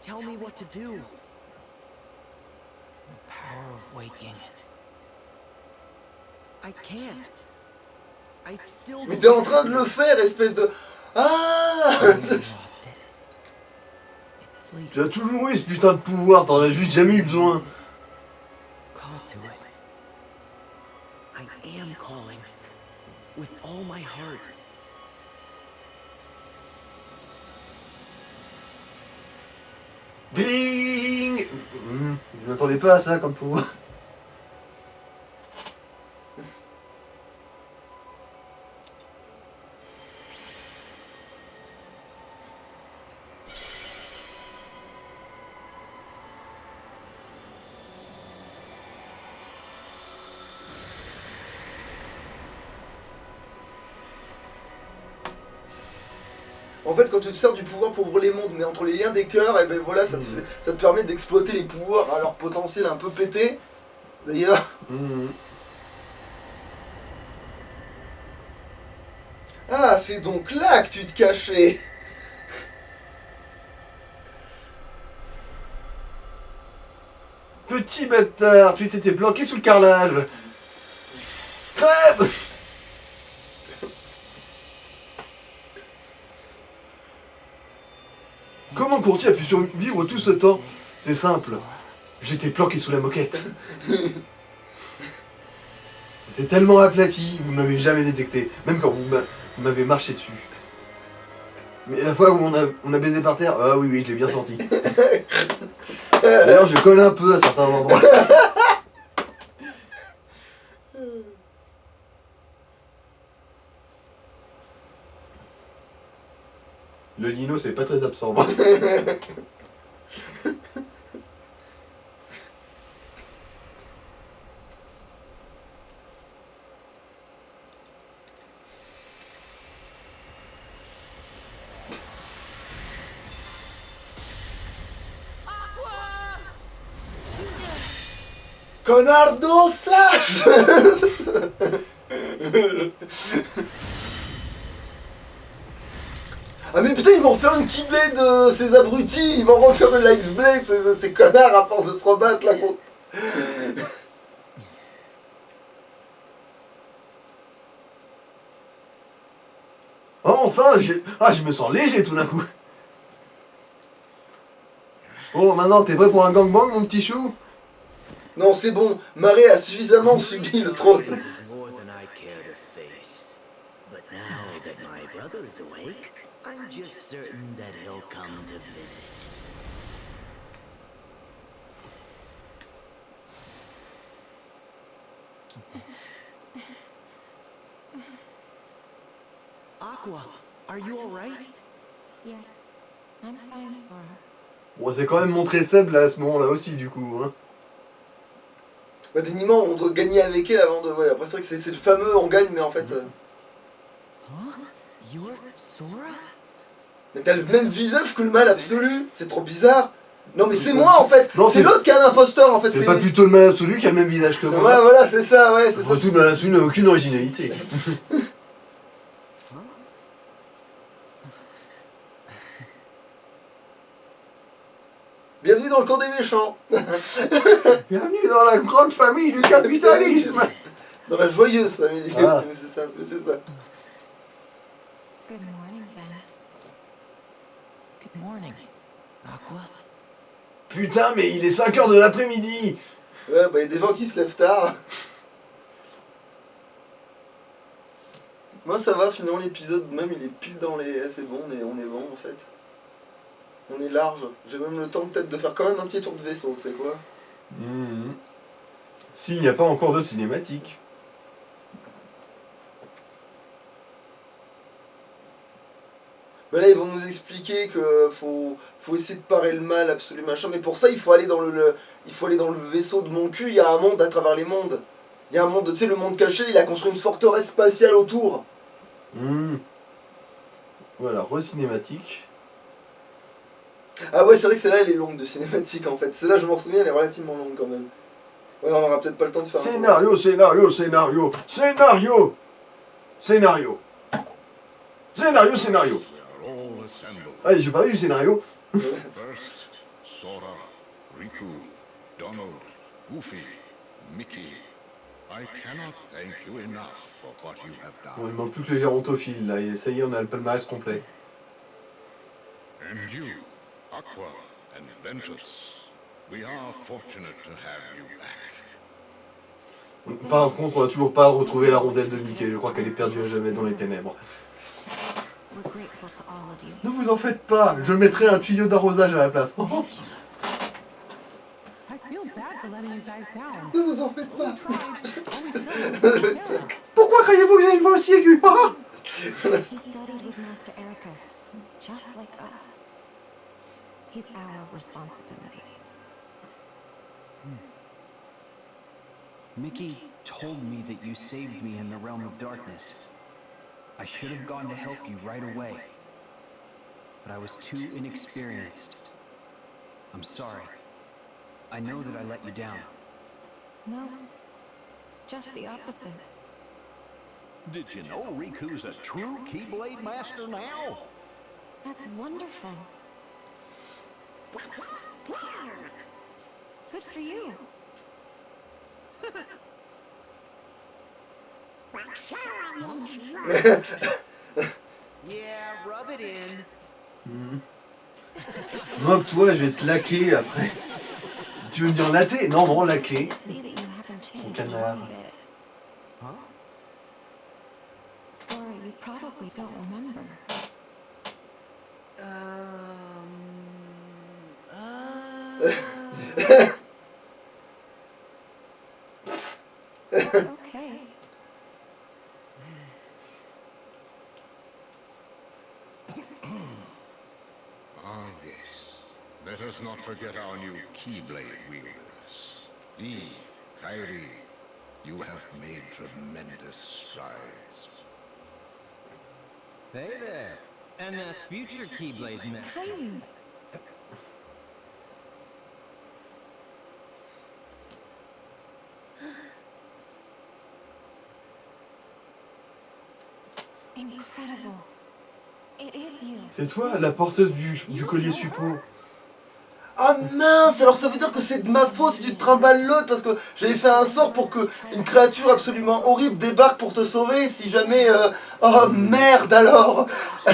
Tell me what to do. The power of waking. I can't. I still Mais t'es en train de le faire, espèce de... Ah. Tu as toujours eu ce putain de pouvoir, t'en as juste jamais eu besoin. Call to it. I am calling. With all my heart. Ding. Je m'attendais pas à ça comme pouvoir. En fait, quand tu te sers du pouvoir pour ouvrir les mondes, mais entre les liens des cœurs, et ben voilà, ça te permet d'exploiter les pouvoirs à leur potentiel un peu pété. D'ailleurs. Ah, c'est donc là que tu te cachais. Petit bâtard, tu t'étais planqué sous le carrelage. Crève. Comment Courtier a pu survivre tout ce temps? C'est simple. J'étais planqué sous la moquette. J'étais tellement aplati, vous ne m'avez jamais détecté. Même quand vous m'avez marché dessus. Mais la fois où on a baisé par terre, ah oui, je l'ai bien senti. D'ailleurs, je colle un peu à certains endroits. Le lino, c'est pas très absorbant. Connardo slash. Ah mais putain, ils vont refaire une Keyblade, ces abrutis. Ils vont refaire une Light Blade, ces connards, à force de se rebattre là contre... Oh, enfin, je me sens léger tout d'un coup. Bon, maintenant, t'es prêt pour un gangbang, mon petit chou? Non, c'est bon, Marée a suffisamment subi le trône. I'm just certain that he'll come to visit. Aqua, are you all right? Yes, I'm fine, Sora. Bon, c'est quand même montré faible là, à ce moment-là aussi, du coup. Hein. Bah, techniquement, on doit gagner avec elle avant de... Ouais, après, c'est vrai que c'est le fameux on gagne, mais en fait... Huh? You're Sora? Mais t'as le même visage que le mal absolu. C'est trop bizarre. Non, mais c'est moi en fait. C'est l'autre qui est un imposteur en fait. C'est pas plutôt le mal absolu qui a le même visage que moi. Ouais, voilà, c'est ça, ouais, c'est ça. Surtout le mal absolu n'a aucune originalité. Bienvenue dans le camp des méchants. Bienvenue dans la grande famille du capitalisme. Dans la joyeuse famille du capitalisme, c'est ça, c'est ça. Good morning, Ben. Good morning, Aqua. Putain, mais il est 5h de l'après-midi. Ouais, bah y a des gens qui se lèvent tard. Moi ça va, finalement l'épisode même il est pile dans les... C'est bon, on est bon en fait. On est large. J'ai même le temps peut-être de faire quand même un petit tour de vaisseau, tu sais quoi. S'il n'y a pas encore de cinématique. Mais là, ils vont nous expliquer que faut essayer de parer le mal, absolument machin. Mais pour ça, il faut aller dans il faut aller dans le vaisseau de mon cul. Il y a un monde à travers les mondes. Il y a un monde, tu sais, le monde caché. Il a construit une forteresse spatiale autour. Voilà, re-cinématique. Ah ouais, c'est vrai que celle-là, elle est longue de cinématique en fait. Celle-là, je m'en souviens, elle est relativement longue quand même. Ouais, on aura peut-être pas le temps de faire un Scénario, scénario, scénario, scénario, scénario, scénario, scénario. We are all assembled. Allez, j'ai parlé du scénario. First, Sora, Riku, Donald, Goofy, Mickey. I cannot thank you enough for what you have Bon, il done. manque plus que les gérontophiles là, et ça y est, on a le palmarès complet. And you, Aqua and Ventus. We are fortunate to have you back. Par contre, on n'a toujours pas retrouvé la rondelle de Mickey, je crois qu'elle est perdue à jamais dans les ténèbres. We're grateful to all of you. Ne vous en faites pas, je mettrai un tuyau d'arrosage à la place. I feel bad for letting you guys down. Ne vous en faites We pas. tried. Always telling you. Pourquoi croyez-vous que j'ai une voix aussi aiguë? He studied with Master Ericus, just like us. He's our responsibility. Mickey told me that you saved me in the realm of darkness. I should have gone to help you right away. But I was too inexperienced. I'm sorry. I know that I let you down. No, just the opposite. Did you know Riku's a true Keyblade master now? That's wonderful. Good for you. Yeah, rub it in. Moque-toi, je vais te laquer après. Tu veux me dire latter? Non, non, laquer. I see that you haven't changed canard. one bit. Sorry, you probably don't remember. It's okay. Ah, yes. Let us not forget our new Keyblade wielders. Lee, Kairi, you have made tremendous strides. Hey there! And that's future Keyblade Master. Come. Incredible. It is you. C'est toi, la porteuse du collier suppôt. Ah mince, alors ça veut dire que c'est de ma faute si tu te trimbales l'autre parce que j'avais fait un sort pour que une créature absolument horrible débarque pour te sauver si jamais... Oh merde alors. I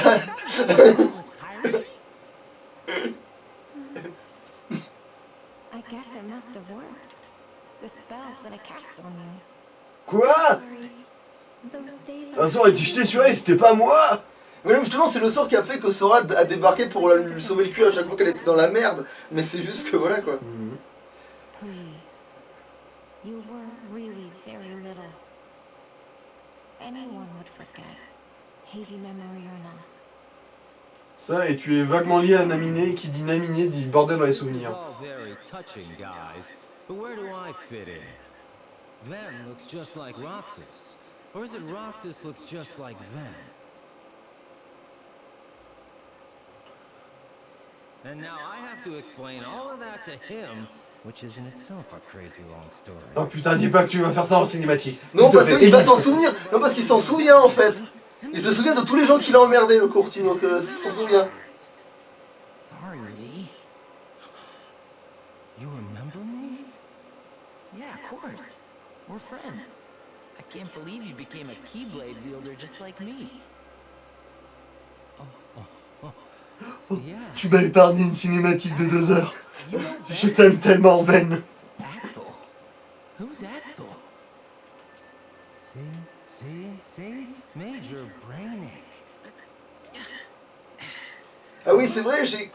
guess it must have worked. The spells that I cast on you. Quoi? Sorry. Those days are Un sort a été jeté sur elle, c'était pas moi! Mais non, justement c'est le sort qui a fait que Sora a débarqué pour lui sauver le cul à chaque fois qu'elle était dans la merde. Mais c'est juste que voilà quoi. Please. You were really very little. Anyone would forget. Hazy memory or not. Ça, et tu es vaguement lié à Naminé, qui dit Naminé dit bordel dans les souvenirs. All very touching, guys. But where do I fit in? Ven looks just like Roxas. Or is it Roxas looks just like Ven? And now I have to explain all of that to him, which is in itself a crazy long story. Oh putain, dis pas que tu vas faire ça en cinématique. Non S'il te parce plaît, qu'il va évite. s'en souvenir. Non parce qu'il s'en souvient en fait. Il se souvient de tous les gens qu'il a emmerdé le courtier donc il s'en souvient. Sorry, Lee. You remember me? Yeah, of course. We're friends. I can't believe you became a Keyblade wielder just like me. Yeah. Tu m'as épargné une cinématique de 2 heures. You know Je Ven? t'aime tellement, Ven. Axel. Who's Axel? See? Major Brainiac. Ah oui, c'est vrai, j'ai...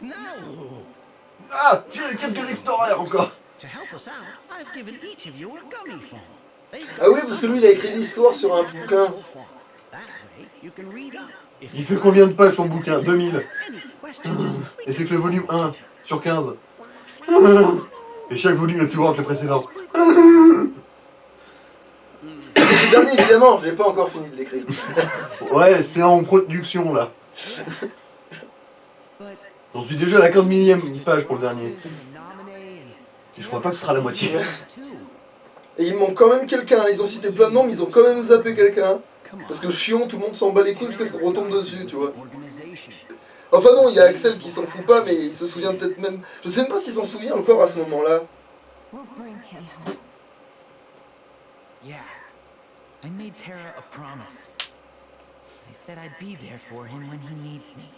Ah, tiens, qu'est-ce que c'est que cet horaire encore? To help us out, I've given each of you a gummy phone. Ah oui, parce que lui, il a écrit l'histoire sur un bouquin. That way, you can read up. Il fait combien de pages son bouquin? 2000. Et c'est que le volume 1 sur 15. Et chaque volume est plus grand que le précédent. Le dernier, évidemment, j'ai pas encore fini de l'écrire. Ouais, c'est en production là. J'en suis déjà à la 15 millième page pour le dernier. Et je crois pas que ce sera la moitié. Et il manque quand même quelqu'un, ils ont cité plein de noms, mais ils ont quand même zappé quelqu'un. Parce que chiant, tout le monde s'en bat les couilles jusqu'à ce qu'on retombe dessus, tu vois. Enfin non, il y a Axel qui s'en fout pas, mais il se souvient peut-être même... Je sais même pas s'il s'en souvient encore à ce moment-là. Yeah. I made Terra a promise. I said I'd be there for him when he needs me.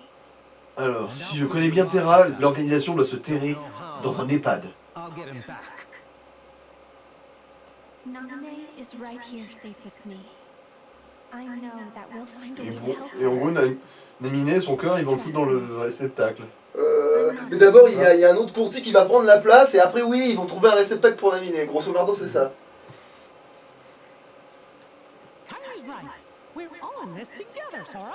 Alors, si je connais bien Terra, l'organisation doit se terrer dans un EHPAD. I'll get him back. Naminé is right here, safe with me. I know that we'll find a Et, way bon, to help et en her. gros, Naminé, son cœur, ils vont le foutre dans le réceptacle. Mais d'abord, il y a un autre courtier qui va prendre la place, et après, oui, ils vont trouver un réceptacle pour Naminé. Grosso modo, c'est ça. Kyrie's right. We're all in this together, Sora.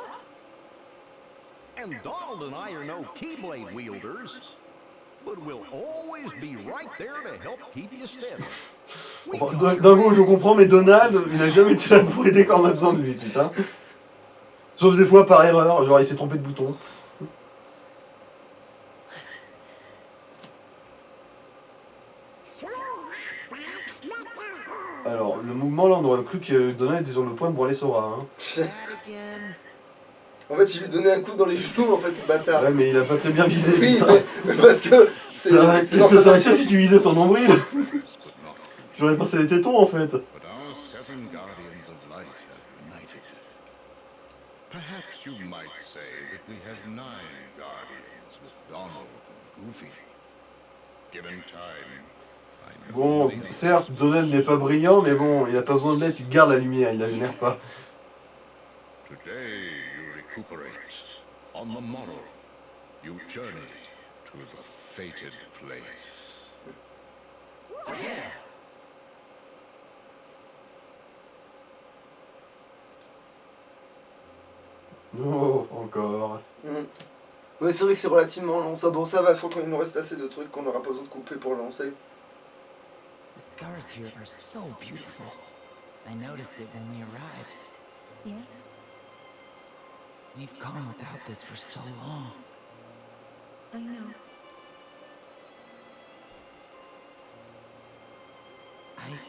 And Donald and I are no Keyblade wielders, but we'll always be right there to help keep you steady. Enfin, d'un coup, je comprends, mais Donald, il a jamais été là pour aider quand on a besoin de lui, putain. Sauf des fois par erreur, genre il s'est trompé de bouton. Alors, le mouvement là, on aurait cru que Donald était sur le point de branler Sora. Hein. En fait, il lui donnait un coup dans les genoux, en fait, ce bâtard. Ouais, mais il a pas très bien visé. Oui, putain. mais parce que... C'est Qu'est-ce que ça aurait fait si tu visais son nombril? J'aurais pensé les tétons en fait. But our 7 guardians of light have united. Perhaps you might say that we have 9 guardians with Donald and Goofy. Given time, I know Bon, the others. certes, Donald n'est pas brillant, mais bon, il a pas besoin de l'être, il garde la lumière, il la génère pas. Today you recuperate. On the morrow, you journey to the fated place. Oh, encore. Ouais, c'est vrai que c'est relativement long, ça. Bon, ça va, je crois qu'il nous reste assez de trucs qu'on n'aura pas besoin de couper pour lancer. The stars here are so beautiful. I noticed it when we arrived. Yes? We've gone without this for so long. I know. I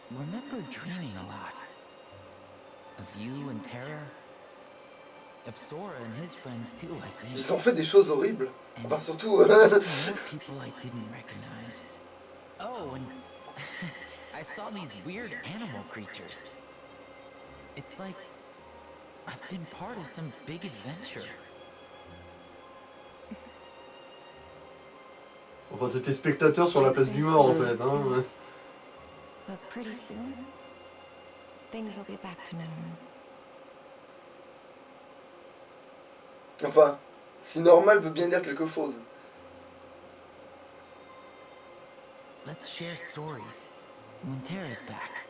remember dreaming a lot. Of you and Terra. Of Sora and his friends too, I think. Ils ont fait des choses horribles. Enfin, surtout... More people I didn't recognize. Oh, and I saw these weird animal creatures. It's like I've been part of some big adventure. Enfin, t'étais spectateur sur la place du mort en fait. Hein. But pretty soon, things will be back to normal. Enfin, si normal veut bien dire quelque chose. Let's share stories when Terra's back.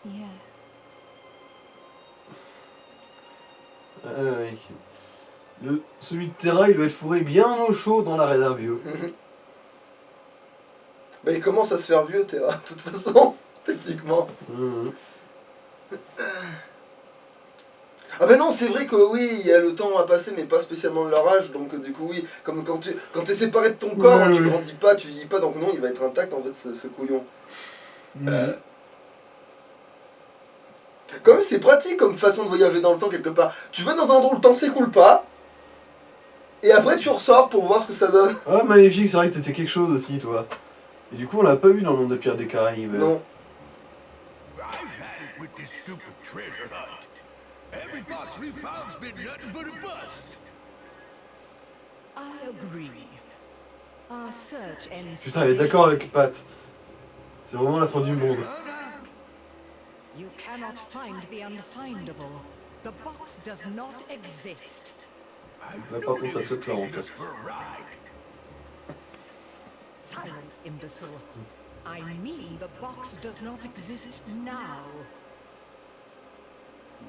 Yeah. Ouais. Celui de Terra, il doit être fourré bien au chaud dans la réserve vieux. Bah, il commence à se faire vieux, Terra, de toute façon, techniquement. Ah bah non, c'est vrai que oui, il y a le temps à passer, mais pas spécialement de leur âge, donc du coup oui, comme quand t'es séparé de ton corps, tu grandis pas, tu vieillis pas, donc non, il va être intact en fait ce couillon. Quand même c'est pratique comme façon de voyager dans le temps quelque part. Tu vas dans un endroit où le temps s'écoule pas, et après tu ressors pour voir ce que ça donne. Ah, Maléfique, c'est vrai que t'étais quelque chose aussi, toi. Et du coup, on l'a pas vu dans le monde des Pirates des Caraïbes. Non. I've had it with this stupid treasure hunt. Every box we found's been nothing but a bust. I agree. Our search ends. Putain, elle est d'accord avec Pat. C'est vraiment la fin du monde. You cannot find the unfindable. The box does not exist. Là par contre elle se plaint en fait. Silence, imbecile. I mean the box does not exist now.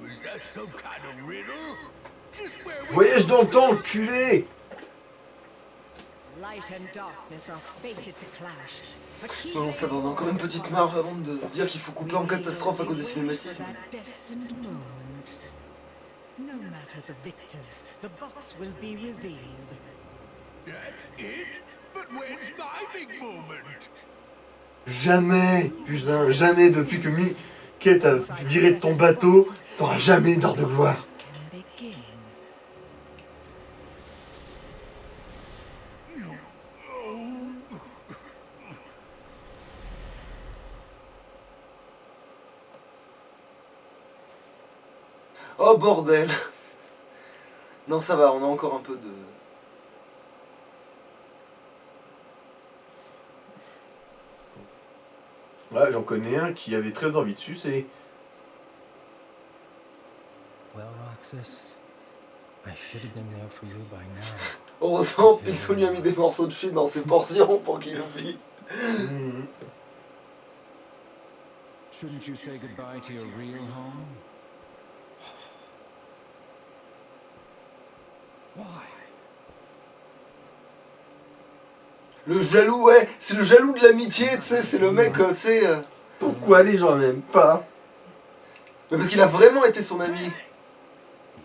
Was that some kind of riddle? Just where we Voyage dans le temps, culé! Light and darkness are fated to clash. Non, ça va, on a encore une petite marge avant de se dire qu'il faut couper en catastrophe à cause des cinématiques. No matter the victors, the box will be revealed. That's it? But when's my big moment? Jamais, putain, jamais depuis que Mickey t'a viré de ton bateau, t'auras jamais d'heure de gloire. Oh bordel! Non, ça va, on a encore un peu de... Ouais, j'en connais un qui avait très envie de sucer. Well, Roxas, I should have been there for you by now. Heureusement, Picsou lui a mis des morceaux de shit dans ses portions pour qu'il oublie. Shouldn't you say goodbye to your real home? Why? Le jaloux, ouais, c'est le jaloux de l'amitié, tu sais, c'est le mec, tu sais... Pourquoi les gens m'aiment pas? Mais parce qu'il a vraiment été son ami.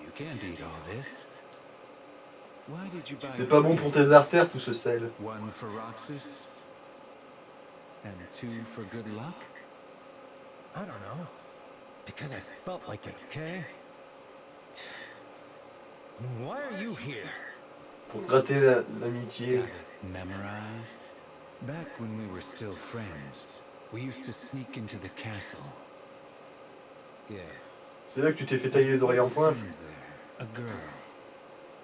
You can't eat all this. Why did you buy C'est pas bon pour tes artères tout ce sel. one for Roxas and two for good luck? I don't know. Because I felt like it, okay? Why are you here? Pour gratter l'amitié. Got it memorized? Back when we were still friends, we used to sneak into the castle. Yeah. C'est là que tu t'es fait tailler les oreilles en pointe. A girl.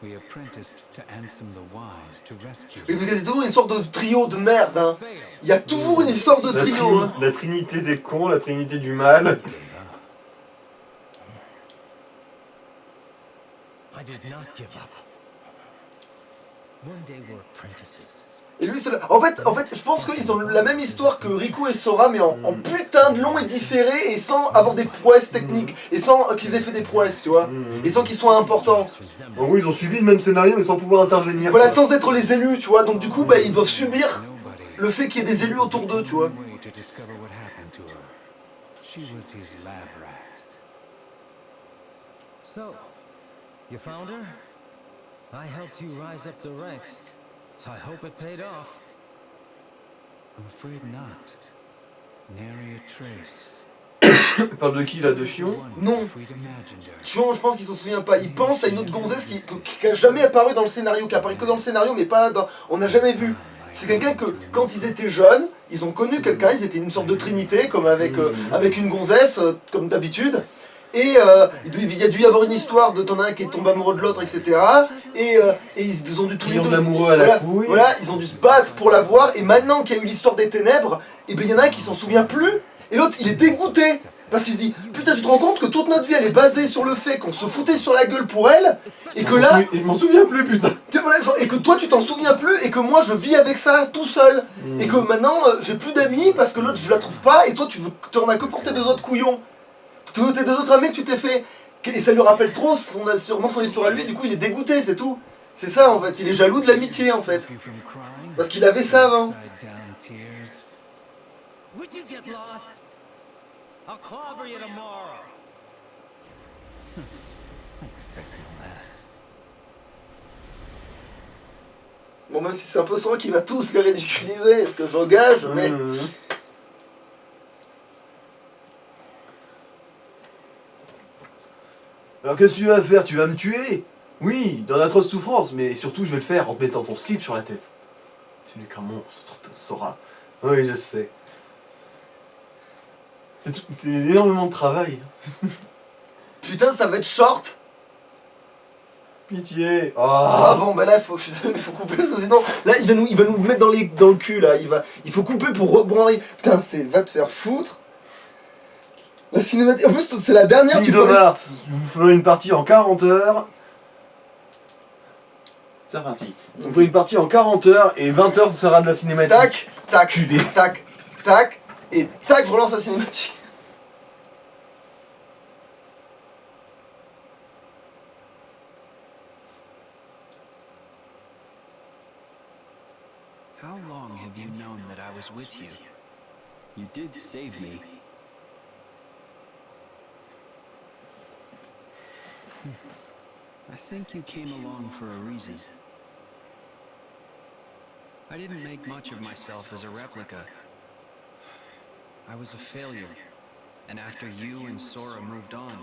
We apprenticed to Ansem the Wise to rescue. Mais c'est toujours une sorte de trio de merde, hein. Il y a toujours une histoire de trio, hein. La trinité des cons, la trinité du mal. I did not give up. One day we're apprentices. Et lui, en fait, je pense qu'ils ont la même histoire que Riku et Sora, mais en putain de long et différé, et sans avoir des prouesses techniques, et sans qu'ils aient fait des prouesses, tu vois, et sans qu'ils soient importants. En gros, ils ont subi le même scénario, mais sans pouvoir intervenir. Voilà, sans être les élus, tu vois, donc du coup, bah, ils doivent subir le fait qu'il y ait des élus autour d'eux, tu vois. So, you found her? I helped you rise up the ranks, so I hope it paid off. I'm afraid not. Nary a trace. Il parle de qui là? De Chion? Non. Chion, je pense qu'il s'en souvient pas. Il pense à une autre gonzesse qui a jamais apparu dans le scénario, qui apparaît que dans le scénario, mais pas dans... On n'a jamais vu. C'est quelqu'un que, quand ils étaient jeunes, ils ont connu quelqu'un, ils étaient une sorte de trinité, comme avec une gonzesse, comme d'habitude. Et il y a dû y avoir une histoire de t'en as un qui est tombé amoureux de l'autre, etc. Et ils ont dû tous les deux... amoureux à la couille. Voilà, ils ont dû se battre pour la voir. Et maintenant qu'il y a eu l'histoire des ténèbres, et ben il y en a un qui s'en souvient plus. Et l'autre, il est dégoûté. Parce qu'il se dit, putain, tu te rends compte que toute notre vie, elle est basée sur le fait qu'on se foutait sur la gueule pour elle. Et que là... Je m'en souviens plus, putain. Et que toi, tu t'en souviens plus. Et que moi, je vis avec ça tout seul. Et que maintenant, j'ai plus d'amis parce que l'autre, je la trouve pas. Et toi, tu t'en as que pour tes deux autres couillons. Tes deux autres amis que tu t'es fait. Et ça lui rappelle trop sûrement son histoire à lui, du coup il est dégoûté, c'est tout. C'est ça en fait, il est jaloux de l'amitié en fait. Parce qu'il avait ça avant. Would you get lost? I'll clobber you tomorrow. I expect no less. Bon, même si c'est un peu Sora qui va tous les ridiculiser, parce que j'engage, mais... Alors qu'est-ce que tu vas faire? Tu vas me tuer? Oui, dans d'atroces souffrances, mais surtout je vais le faire en te mettant ton slip sur la tête. Tu n'es qu'un monstre, Sora. Oui, je sais. C'est énormément de travail. Putain, ça va être short. Pitié. Ah bon, bah là, il faut couper ça, sinon... Là, il va nous mettre dans le cul, là. Il faut couper pour rebranler. Putain, va te faire foutre. La cinématique. En plus, c'est la dernière. Kingdom Hearts, vous ferez une partie en 40 heures. C'est reparti. On fait une partie en 40 heures et 20 heures ce sera de la cinématique. Tac, QD. tac, tac, et tac, je relance la cinématique. How long have you known that I was with you? You did save me. I think you came along for a reason. I didn't make much of myself as a replica. I was a failure, and after you and Sora moved on,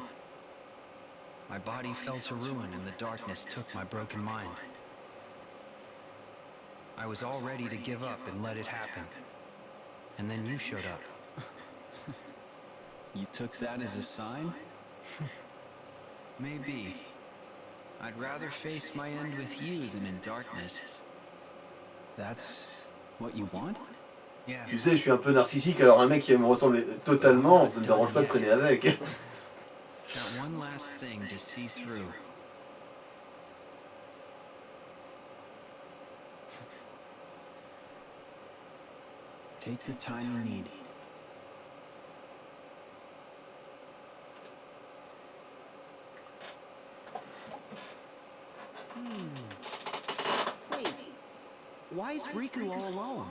my body fell to ruin and the darkness took my broken mind. I was all ready to give up and let it happen. And then you showed up. You took that as a sign? Maybe. I'd rather face my end with you than in darkness. That's what you want? Yeah. Tu sais, je suis un peu narcissique, alors un mec qui me ressemble totalement, ça me dérange pas de traîner avec. Got one last thing to see through. Take the time you need. Wait, why is Riku all alone?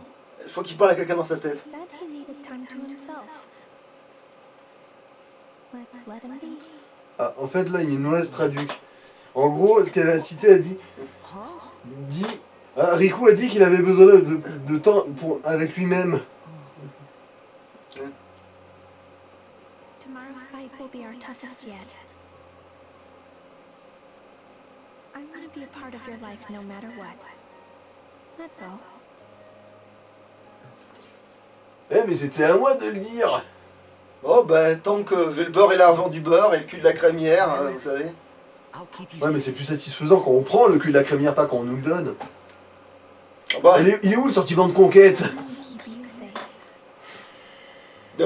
Je crois qu'il parle à quelqu'un dans sa tête. Said he needed time to himself. Let's let him be. Ah, en fait, là, il y a une mauvaise traduc. En gros, ce qu'elle a cité, elle dit... Ah, Riku a dit qu'il avait besoin de temps avec lui-même. Tomorrow's fight will be our toughest yet. I want to be a part of your life no matter what. That's all. Eh, mais c'était à moi de le dire. Oh, bah, tant que vu le beurre et l'argent du beurre et le cul de la crémière, vous savez. Ouais, mais c'est plus satisfaisant quand on prend le cul de la crémière, pas quand on nous le donne. Ah bah, Il est où le sentiment de conquête?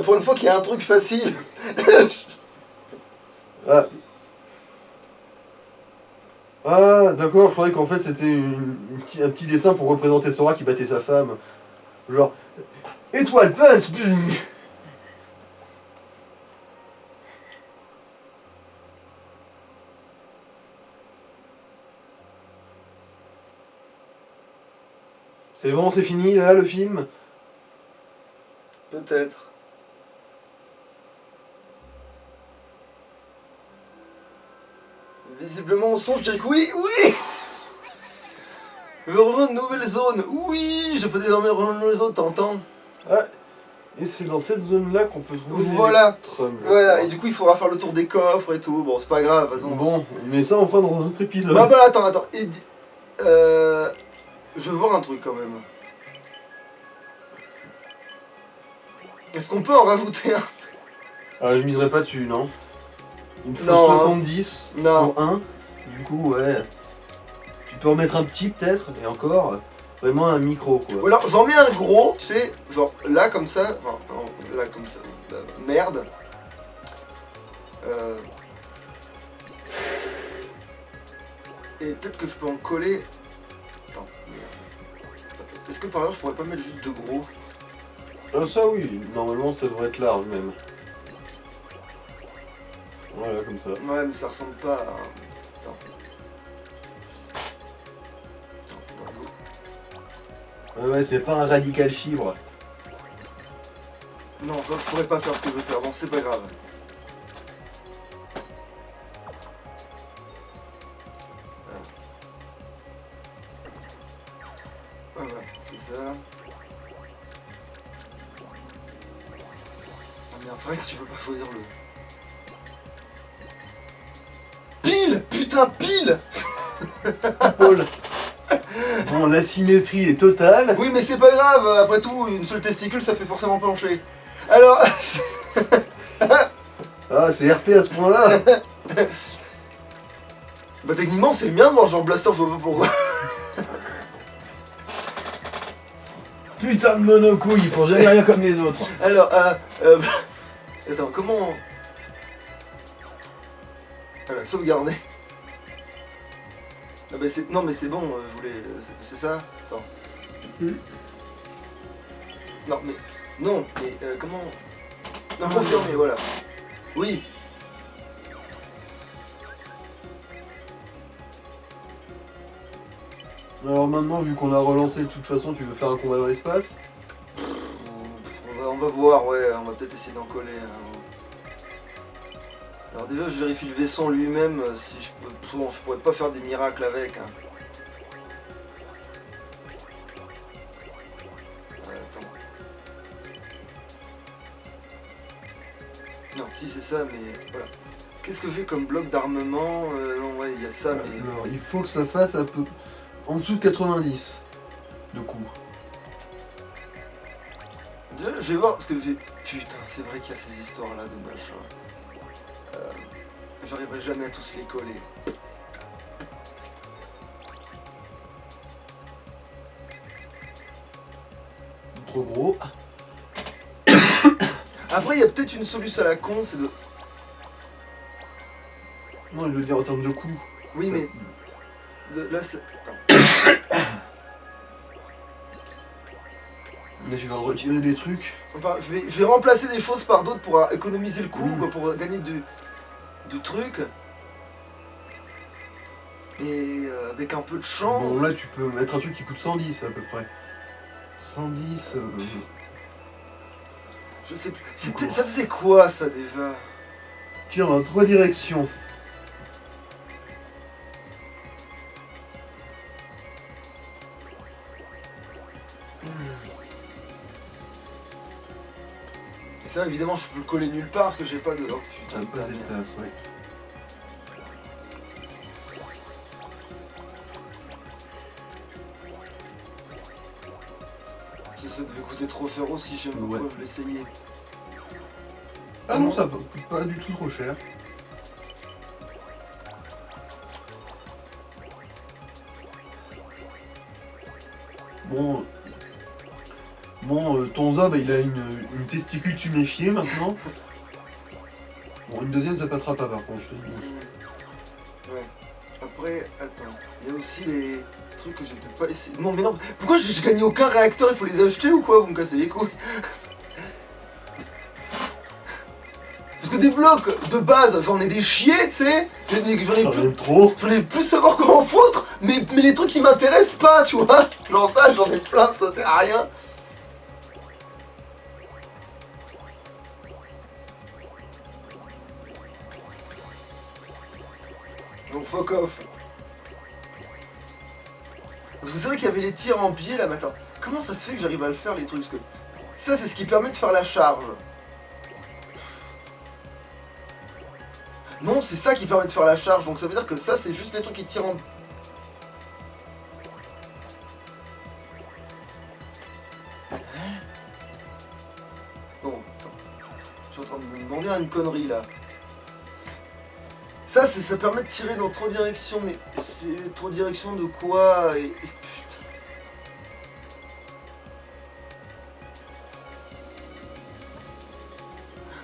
pour une fois qu'il y a un truc facile. Ah, ah d'accord, je croyais qu'en fait c'était un petit dessin pour représenter Sora qui battait sa femme. Genre, étoile punch. C'est bon, c'est fini là le film? Peut-être. Visiblement au son, je dirais que oui, oui. Je veux rejoindre une nouvelle zone. Oui, je peux désormais rejoindre une nouvelle zone, t'entends? Ah, et c'est dans cette zone-là qu'on peut trouver voilà. les trums, voilà, et du coup il faudra faire le tour des coffres et tout. Bon, c'est pas grave, de toute façon. Bon, mais ça on fera dans un autre épisode. Bah, attends. Je veux voir un truc quand même. Est-ce qu'on peut en rajouter un? Ah, je miserai pas dessus, non. Il me faut Non, 70 pour 1. Du coup, ouais. Tu peux en mettre un petit peut-être, et encore, vraiment un micro quoi. Ou alors j'en mets un gros, tu sais, genre là comme ça. Enfin, là comme ça. Merde. Et peut-être que je peux en coller. Attends, merde. Est-ce que par exemple je pourrais pas mettre juste de gros? Ah, ça oui, normalement ça devrait être large même. Voilà, comme ça. Ouais, mais ça ressemble pas à... Attends. Ouais, c'est pas un radical chibre. Non, je pourrais pas faire ce que je veux faire. Bon, c'est pas grave. Voilà, c'est ça. Ah merde, c'est vrai que tu peux pas choisir le... Pile! Putain, pile! Paul. Bon, l'asymétrie est totale. Oui, mais c'est pas grave, après tout, une seule testicule, ça fait forcément pencher. Alors... Ah, c'est RP à ce point-là. Bah techniquement, c'est le mien de voir genre Blaster, je vois pas pourquoi. Putain de monocouille, ils font jamais rien comme les autres. Alors, attends, comment... Voilà, sauvegarder. Ah bah c'est... Non mais c'est bon, je voulais... C'est ça? Attends. Non mais... Non, mais comment... Non, confirmer, voilà. Oui. Alors maintenant, vu qu'on a relancé, de toute façon, tu veux faire un combat dans l'espace? On va voir, ouais, on va peut-être essayer d'en coller. Alors déjà, je vérifie le vaisseau en lui-même, si je peux... Bon, je pourrais pas faire des miracles avec. Hein. Attends. Non, si c'est ça, mais voilà. Qu'est-ce que j'ai comme bloc d'armement? Non, ouais, il y a ça, mais... Alors, il faut que ça fasse un peu... en dessous de 90 de coups. Déjà, je vais voir, parce que j'ai... Putain, c'est vrai qu'il y a ces histoires-là de machin. J'arriverai jamais à tous les coller. Trop gros. Après, il y a peut-être une solution à la con, c'est de... Non, je veux dire en termes de coups. Oui, ça... mais... Là, c'est... Attends. Là, je vais retirer des trucs. Enfin, je vais remplacer des choses par d'autres pour économiser le coût, quoi, pour gagner du truc. Et avec un peu de chance... Bon, là, tu peux mettre un truc qui coûte 110 à peu près. 110... Je sais plus... Ça faisait quoi, ça, déjà? Tire dans 3 directions. Et ça, évidemment, je peux le coller nulle part parce que j'ai pas de... Oh putain, T'as pas de place, ouais. Ça devait coûter trop cher aussi, j'aime pas pourquoi je l'ai essayé. Ah non, ça coûte pas du tout trop cher. Bon, ton Zob, il a une testicule tuméfiée maintenant. Bon, une deuxième, ça passera pas par contre. Je te dis. Ouais. Après, attends, il y a aussi les trucs que j'ai peut-être pas essayé. Non, mais non, pourquoi j'ai gagné aucun réacteur? Il faut les acheter ou quoi? Vous me cassez les couilles. Parce que des blocs de base, j'en ai des chiés, tu sais. J'en ai trop. J'en ai plus savoir comment en foutre, mais les trucs qui m'intéressent pas, tu vois. Genre ça, j'en ai plein, ça sert à rien. Donc fuck off. Parce que c'est vrai qu'il y avait les tirs en pied là, mais attends, comment ça se fait que j'arrive à le faire les trucs? Parce que ça, c'est ce qui permet de faire la charge. Non, c'est ça qui permet de faire la charge, donc ça veut dire que ça, c'est juste les trucs qui tirent en... Non, attends. Je suis en train de me demander une connerie là. Ça permet de tirer dans 3 directions, mais c'est 3 directions de quoi? Et putain.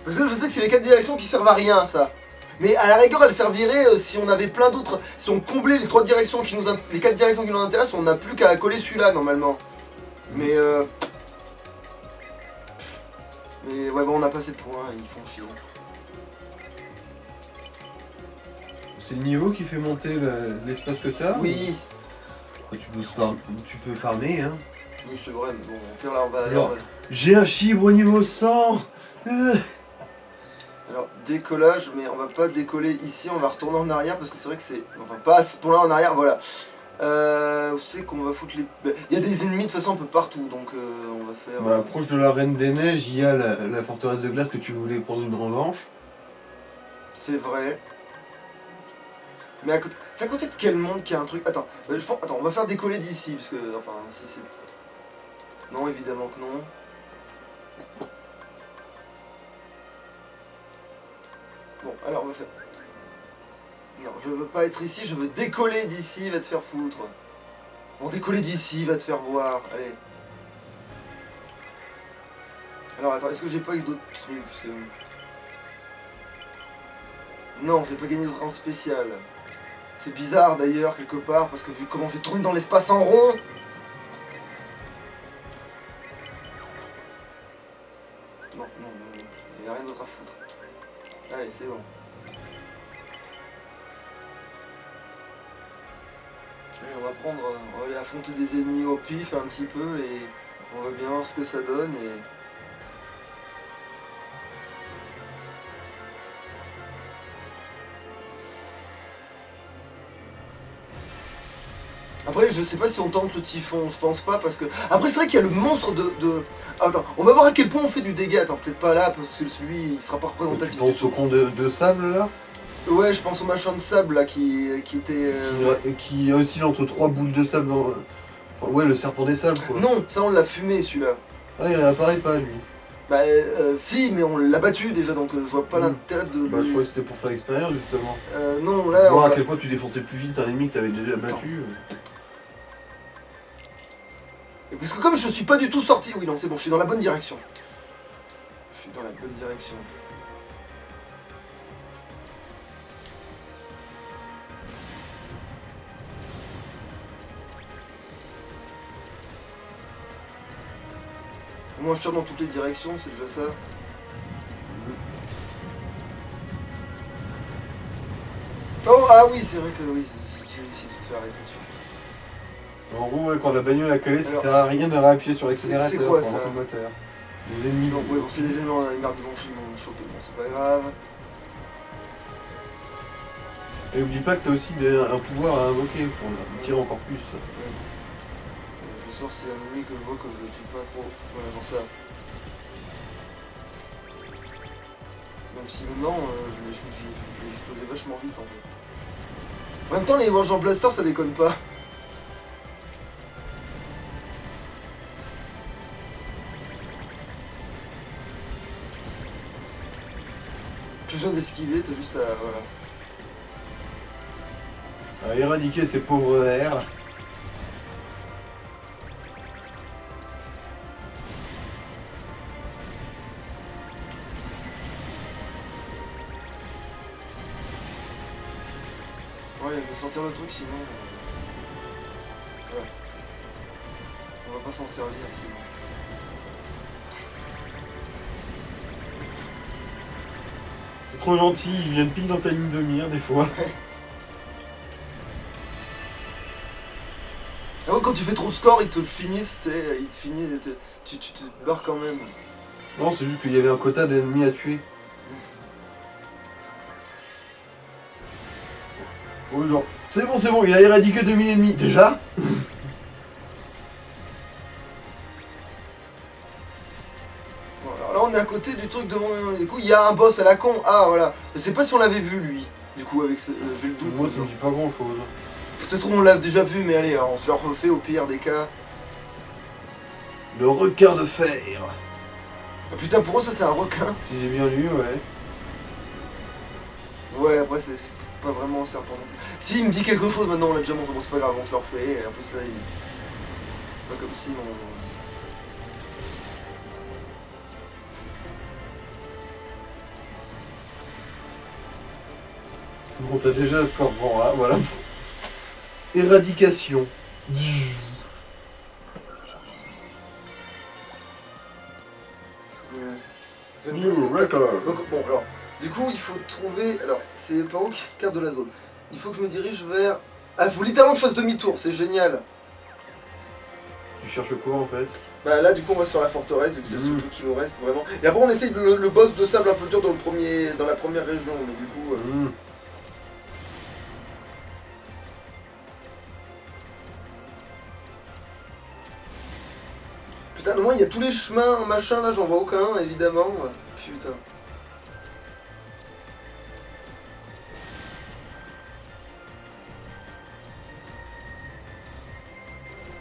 Parce que je sais que c'est les 4 directions qui servent à rien, ça. Mais à la rigueur, elle servirait si on avait plein d'autres. Si on comblait les 3 directions qui nous les 4 directions qui nous intéressent, on n'a plus qu'à coller celui-là normalement. Mais ouais, bon, on n'a pas assez de points, ils font chier. C'est le niveau qui fait monter l'espace que t'as? Oui. Tu peux farmer, hein. Oui, c'est vrai, mais bon, au pire là, on va aller... Alors, j'ai un chibre au niveau 100. Alors, décollage, mais on va pas décoller ici, on va retourner en arrière parce que c'est vrai que c'est... Enfin, pas pour là en arrière, voilà. Vous savez qu'on va foutre les... Il y a des ennemis de toute façon un peu partout, donc on va faire... Bah, proche de la Reine des Neiges, il y a la forteresse de glace que tu voulais prendre une revanche. C'est vrai. Mais à côté... C'est à côté de quel monde qu'il y a un truc... Attends, attends, on va faire décoller d'ici, parce que... Enfin, si c'est... Non, évidemment que non. Bon, alors on va faire... Non, je veux pas être ici, je veux décoller d'ici, va te faire foutre. Bon, décoller d'ici, va te faire voir, allez. Alors attends, est-ce que j'ai pas eu d'autres trucs? Parce que... Non, je vais pas gagner de rang spécial. C'est bizarre d'ailleurs, quelque part, parce que vu comment je tourne dans l'espace en rond... Non, il n'y a rien d'autre à foutre. Allez, c'est bon. Allez, on va aller affronter des ennemis au pif un petit peu et on va bien voir ce que ça donne et... Après, je sais pas si on tente le typhon, je pense pas, parce que... Après, c'est vrai qu'il y a le monstre de... Attends, on va voir à quel point on fait du dégât. Attends, peut-être pas là, parce que celui, il sera pas représentatif. Tu penses au con de sable, là? Ouais, je pense au machin de sable, là, qui était... Qui oscille entre 3 boules de sable dans... Enfin, ouais, le serpent des sables, quoi. Non, ça, on l'a fumé, celui-là. Ah, il apparaît pas, lui. Bah, si, mais on l'a battu, déjà, donc je vois pas l'intérêt de... Bah, je crois que c'était pour faire l'expérience, justement. Non, là... Voir à quel point tu défonçais plus vite un ennemi que t'avais déjà battu. Parce que comme je suis pas du tout sorti... Oui, non, c'est bon, je suis dans la bonne direction. Je suis dans la bonne direction. Moi, je tire dans toutes les directions, c'est déjà ça. Oh, ah oui, c'est vrai que oui, si tu te fais arrêter, tu... En gros, ouais, quand la bagnole a calé, ça Alors, sert à rien de réappuyer sur l'accélérateur c'est quoi, pour ça lancer le moteur. Les ennemis. Donc, ouais, bon, c'est des ennemis dans la merde de blanchiment, ils m'ont choqué, bon, c'est pas grave. Et oublie pas que t'as aussi un pouvoir à invoquer pour tirer encore plus. Je sors, c'est un ennemi que je vois que je tue pas trop. Voilà, pour ça. Donc si maintenant, je vais exploser vachement vite en fait. En même temps, les Vengeance Blaster, ça déconne pas. Plus besoin d'esquiver, t'as juste à... Voilà. À éradiquer ces pauvres airs. Ouais, il faut sortir le truc sinon... Ouais. On va pas s'en servir sinon. C'est trop gentil, ils viennent pile dans ta ligne de mire des fois. Ah ouais, quand tu fais trop de score, ils te finissent, tu sais, ils te finissent, tu te barres quand même. Non, c'est juste qu'il y avait un quota d'ennemis à tuer. Oh, genre, c'est bon, il a éradiqué 2000 ennemis, déjà. Bon, alors là, on est à côté du truc devant, du coup, il y a un boss à la con. Ah, voilà. Je sais pas si on l'avait vu, lui. Du coup, avec ce... j'ai le doute. Moi, ça me dit pas grand chose. Peut-être qu'on l'a déjà vu, mais allez, on se le refait au pire des cas. Le requin de fer. Ah, putain, pour eux, ça c'est un requin. Si j'ai bien lu, ouais. Ouais, après, c'est pas vraiment un serpent. Si, il me dit quelque chose maintenant, on l'a déjà montré. Bon, c'est pas grave, on se le refait. Et en plus, là, c'est pas comme si on... Bon, t'as déjà un score devant là, voilà. Éradication. New record. Donc, bon, alors, du coup, il faut trouver... Alors, c'est par où carte de la zone. Il faut que je me dirige vers... Ah, il faut littéralement que je fasse demi-tour, c'est génial. Tu cherches quoi, en fait? Bah là, du coup, on va sur la forteresse, vu que c'est le seul truc qui nous reste, vraiment. Et après, on essaye le boss de sable un peu dur dans la première région, mais du coup... Putain, au moins il y a tous les chemins, machin, là j'en vois aucun, évidemment. Putain.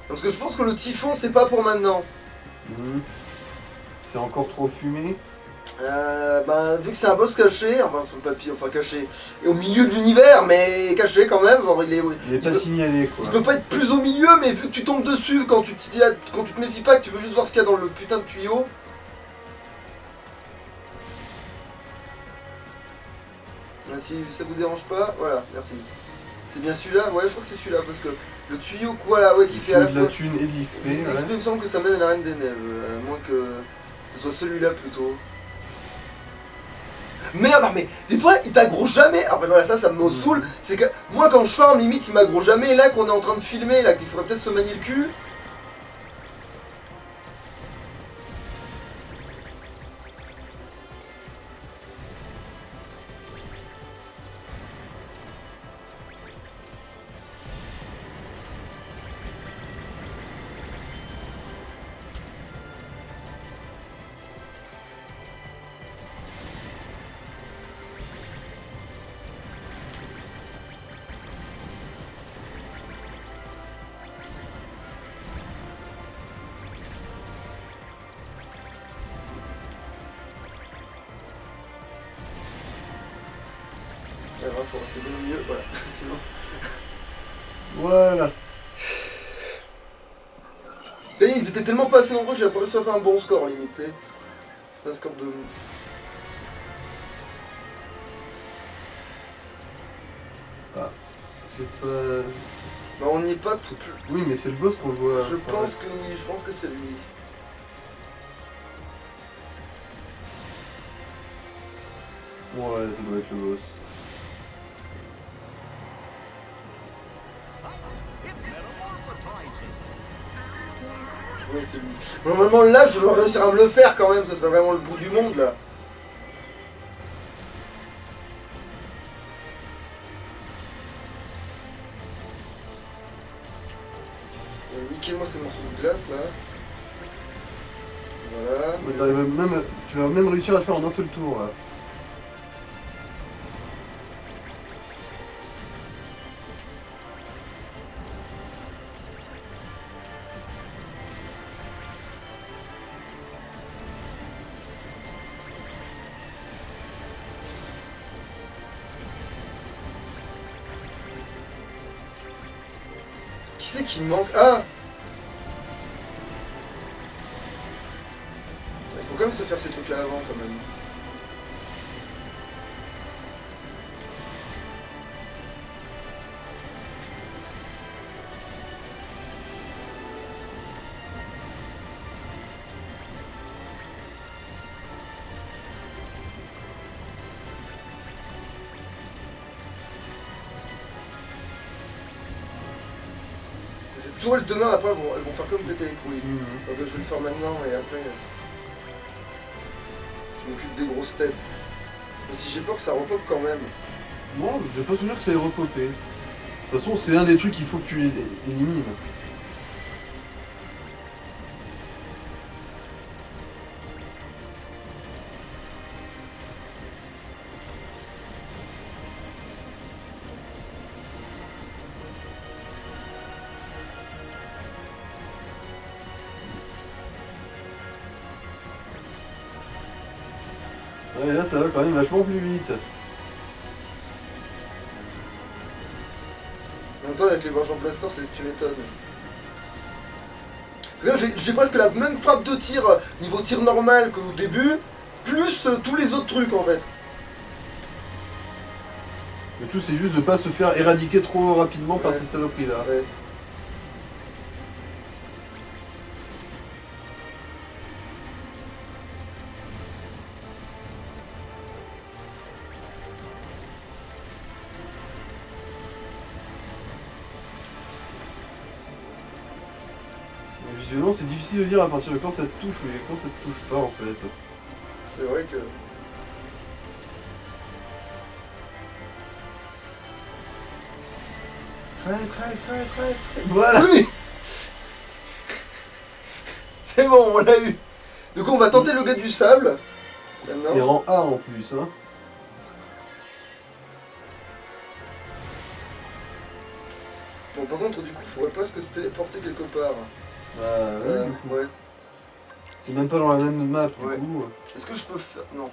Parce que je pense que le typhon c'est pas pour maintenant. C'est encore trop fumé. Bah, vu que c'est un boss caché, enfin sur le papier, enfin caché, et au milieu de l'univers, mais caché quand même, genre il est pas signalé quoi. Il peut pas être plus au milieu, mais vu que tu tombes dessus quand tu te méfies pas, que tu veux juste voir ce qu'il y a dans le putain de tuyau. Si ça vous dérange pas, voilà, merci. C'est bien celui-là? Ouais, je crois que c'est celui-là, parce que le tuyau voilà, ouais, qui fait à la de fois... la thune et de l'XP, L'XP, ouais. il me semble que ça mène à la Reine des Neiges, à moins que ce soit celui-là plutôt. Merde, mais des fois il t'aggro jamais. Ah bah voilà, ça me saoule. C'est que moi quand je farm, limite il m'aggro jamais. Là qu'on est en train de filmer, là qu'il faudrait peut-être se manier le cul. Alors, faut rester bien au milieu, voilà. Voilà. Et ils étaient tellement pas assez nombreux que j'ai l'impression de faire un bon score limité. Un score de... Ah, c'est pas... Bah on n'y est pas tout plus. Oui, mais c'est le boss qu'on voit. Je pense que oui, je pense que c'est lui. Ouais, ça doit être le boss. Oui, c'est lui. Normalement là, je dois réussir à me le faire quand même, ce serait vraiment le bout du monde là. Niquez-moi ces morceaux de glace là. Voilà. Ouais, tu vas même réussir à le faire en un seul tour là. Qui c'est qui me manque? Ah! Il faut quand même se faire ces trucs là avant quand même. Ces tours elles demeurent, après elles vont faire comme péter les couilles. Donc je vais le faire maintenant et après je m'occupe des grosses têtes. Mais si j'ai peur que ça repop quand même. Non, j'ai pas souvenir que ça ait repopé. De toute façon, c'est un des trucs qu'il faut que tu élimines. Ouais, là ça va quand même vachement plus vite. En même temps avec les barges en blaster, c'est tu m'étonnes. Parce que là j'ai presque la même frappe de tir niveau tir normal qu'au début, plus tous les autres trucs en fait. Le tout c'est juste de pas se faire éradiquer trop rapidement par cette saloperie là. Ouais. Visuellement, c'est difficile de dire à partir de quand ça te touche et quand ça te touche pas en fait. C'est vrai que... Crève. Voilà. Oui. C'est bon, on l'a eu. Du coup, on va tenter le gars du sable. Maintenant. Et en A en plus, hein. Bon, par contre, du coup, il faudrait presque se téléporter quelque part. Ouais. C'est même pas dans la même map, du coup. Est-ce que je peux faire... Non.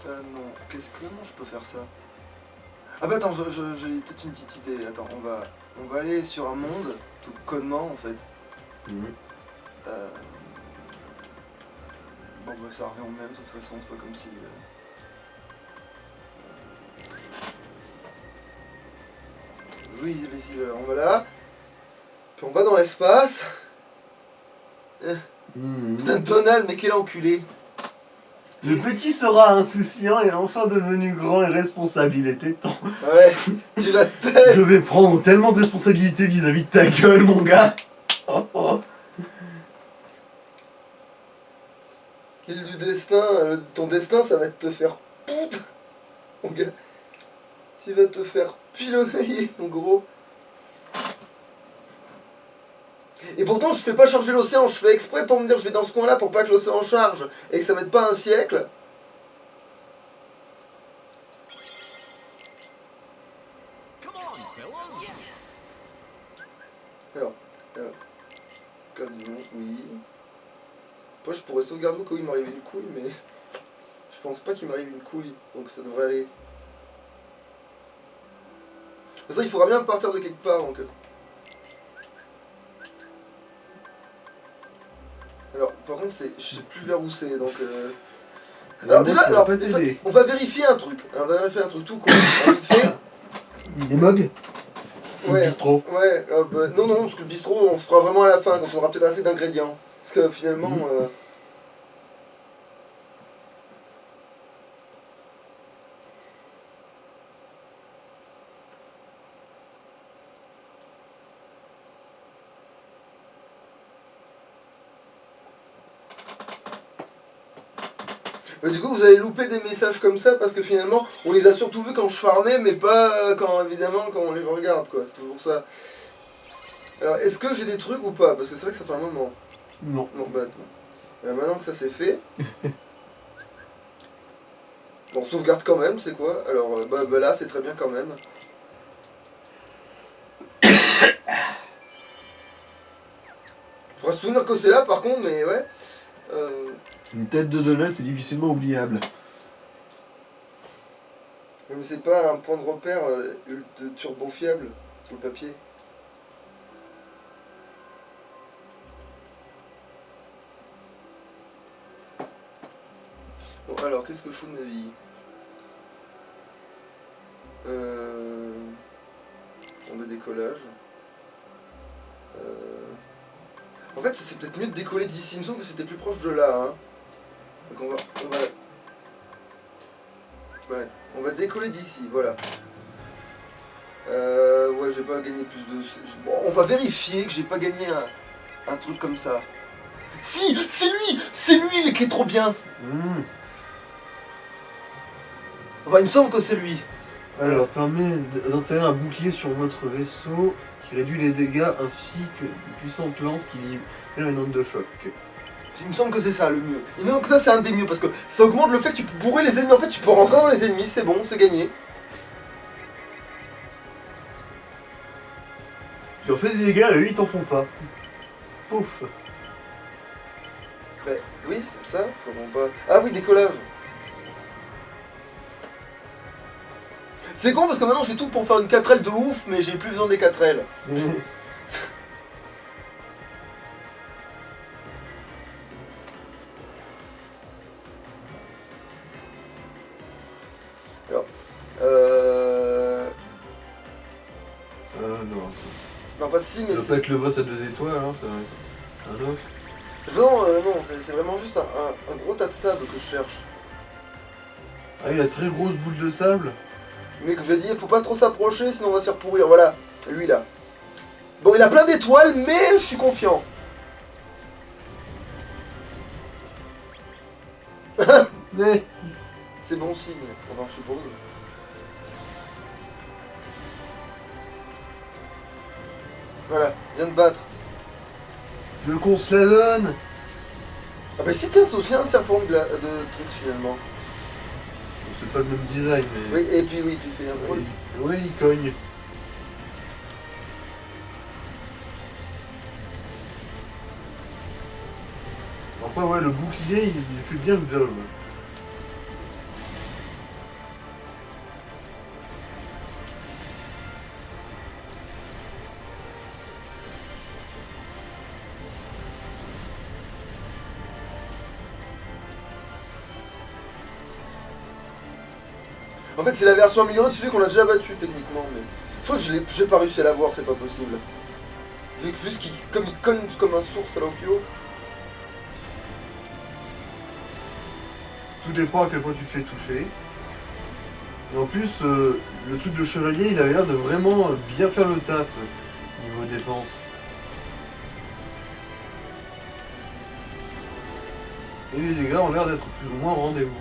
Non. Comment je peux faire ça? Ah bah attends, j'ai peut-être une petite idée. Attends, on va aller sur un monde, tout connement en fait. Bon bah ça revient au même de toute façon, c'est pas comme si... Oui, ici, on va là. Puis on va dans l'espace. Putain, Donald, mais quel enculé. Le petit sera insouciant et enfin devenu grand et responsable. Il était temps. Ouais, tu vas te... Je vais prendre tellement de responsabilités vis-à-vis de ta gueule, mon gars. Oh, oh. Île du destin, ton destin, ça va être de te faire poutre. Mon gars. Tu vas te faire pilonner, mon gros. Et pourtant, je fais pas charger l'océan, je fais exprès pour me dire je vais dans ce coin-là pour pas que l'océan charge et que ça mette pas un siècle. Alors, camion, oui. Après, je pourrais sauvegarder au cas où il m'arrive une couille, mais je pense pas qu'il m'arrive une couille, donc ça devrait aller. Mais ça, il faudra bien partir de quelque part, donc. Alors, par contre, je sais plus vers où c'est, donc... Alors, déjà, on va vérifier un truc. On va vérifier un truc tout con, vite fait. Des mugs. Ouais, le bistrot. Ouais, bah, non, parce que le bistrot, on fera vraiment à la fin, quand on aura peut-être assez d'ingrédients. Parce que finalement... du coup, vous allez louper des messages comme ça parce que finalement, on les a surtout vus quand je farmais, mais pas quand, évidemment, quand on les regarde, quoi. C'est toujours ça. Alors, est-ce que j'ai des trucs ou pas? Parce que c'est vrai que ça fait un moment. Non. Non, bah attends. Alors, maintenant que ça c'est fait... Bon, sauvegarde quand même, c'est quoi? Alors, bah là, c'est très bien quand même. Faudra se souvenir que c'est là, par contre, mais ouais. Une tête de donut, c'est difficilement oubliable. Mais c'est pas un point de repère de turbo fiable sur le papier. Bon, alors, qu'est-ce que je fous de ma vie? On met décollage. En fait, c'est peut-être mieux de décoller d'ici. Il me semble que c'était plus proche de là. Hein. Donc on va décoller d'ici, voilà. Ouais, j'ai pas gagné plus de... Bon, on va vérifier que j'ai pas gagné un truc comme ça. Si, c'est lui qui est trop bien. Enfin, il me semble que c'est lui. Alors, permet d'installer un bouclier sur votre vaisseau qui réduit les dégâts ainsi que une puissante lance qui libère une onde de choc. Il me semble que c'est ça le mieux. Il me semble que ça c'est un des mieux parce que ça augmente le fait que tu peux bourrer les ennemis. En fait, tu peux rentrer dans les ennemis, c'est bon, c'est gagné. Tu en fais des dégâts, et lui ils t'en font pas. Pouf. Bah, oui, c'est ça, faut vraiment pas... Ah oui, décollage. C'est con parce que maintenant j'ai tout pour faire une 4L de ouf, mais j'ai plus besoin des 4L. Alors, non. Enfin si, mais ça c'est... peut être le boss à 2 étoiles, hein, ça va être un autre. Non, non, c'est vraiment juste un gros tas de sable que je cherche. Ah, il a très grosse boule de sable. Mais que je dis, faut pas trop s'approcher, sinon on va se faire pourrir. Voilà, lui là. Bon, il a plein d'étoiles, mais je suis confiant. C'est bon signe. Enfin, je suppose. Voilà, viens de battre. Tu veux qu'on se la donne? Ah bah si, tiens, c'est aussi un serpent de trucs finalement. C'est pas le même design, mais... Oui, et puis oui, tu fais un peu... Oui, il cogne. Après, ouais, le bouclier, il fait bien le job. En fait, c'est la version améliorée de celui qu'on a déjà battu techniquement, mais je crois que j'ai pas réussi à l'avoir, c'est pas possible. Vu qu'il comme il conne comme un sourd salopio. Tout dépend à quel point tu te fais toucher. Et en plus, le truc de chevalier, il avait l'air de vraiment bien faire le taf niveau défense. Et les dégâts ont l'air d'être plus ou moins au rendez-vous.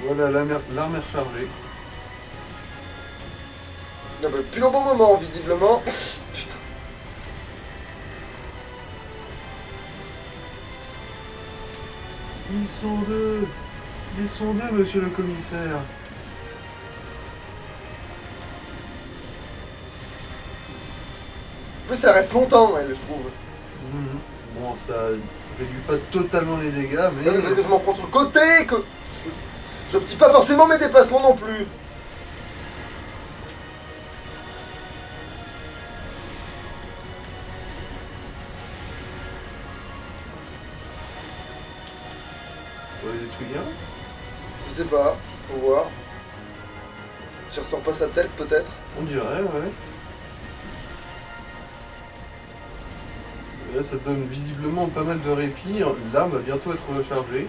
Voilà l'arme est rechargée. Ah bah, plus au bon moment, visiblement. Putain. Ils sont deux. Ils sont deux, monsieur le commissaire. En plus, ça reste longtemps, elle, je trouve. Bon, ça réduit pas totalement les dégâts, mais... Ouais, parce que je m'en prends sur le côté, que... J'obtiens pas forcément mes déplacements non plus. On va les détruire. Je sais pas, faut voir. Tu ressors pas sa tête, peut-être. On dirait, ouais. Et là, ça donne visiblement pas mal de répit. L'arme va bientôt être rechargée.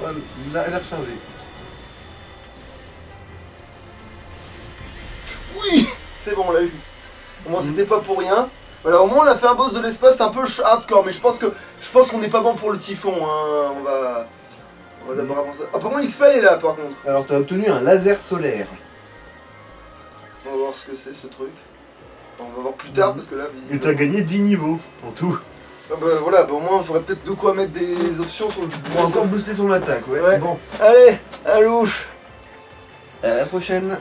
Voilà, là, elle est rechargée. Oui, c'est bon, on l'a eu. Au moins, c'était pas pour rien. Voilà, au moins, on a fait un boss de l'espace un peu hardcore, mais je pense qu'on n'est pas bon pour le typhon. Hein. On va d'abord avancer. Ah, par contre, l'XP est là, par contre. Alors, tu as obtenu un laser solaire. On va voir ce que c'est, ce truc. On va voir plus tard, parce que là, visiblement... Et tu as gagné 10 niveaux, en tout. Ah bah voilà, bah, au moins, j'aurais peut-être de quoi mettre des options sur le... Pour encore booster son attaque, ouais. Ouais. Bon, Allez, à louche. à la prochaine.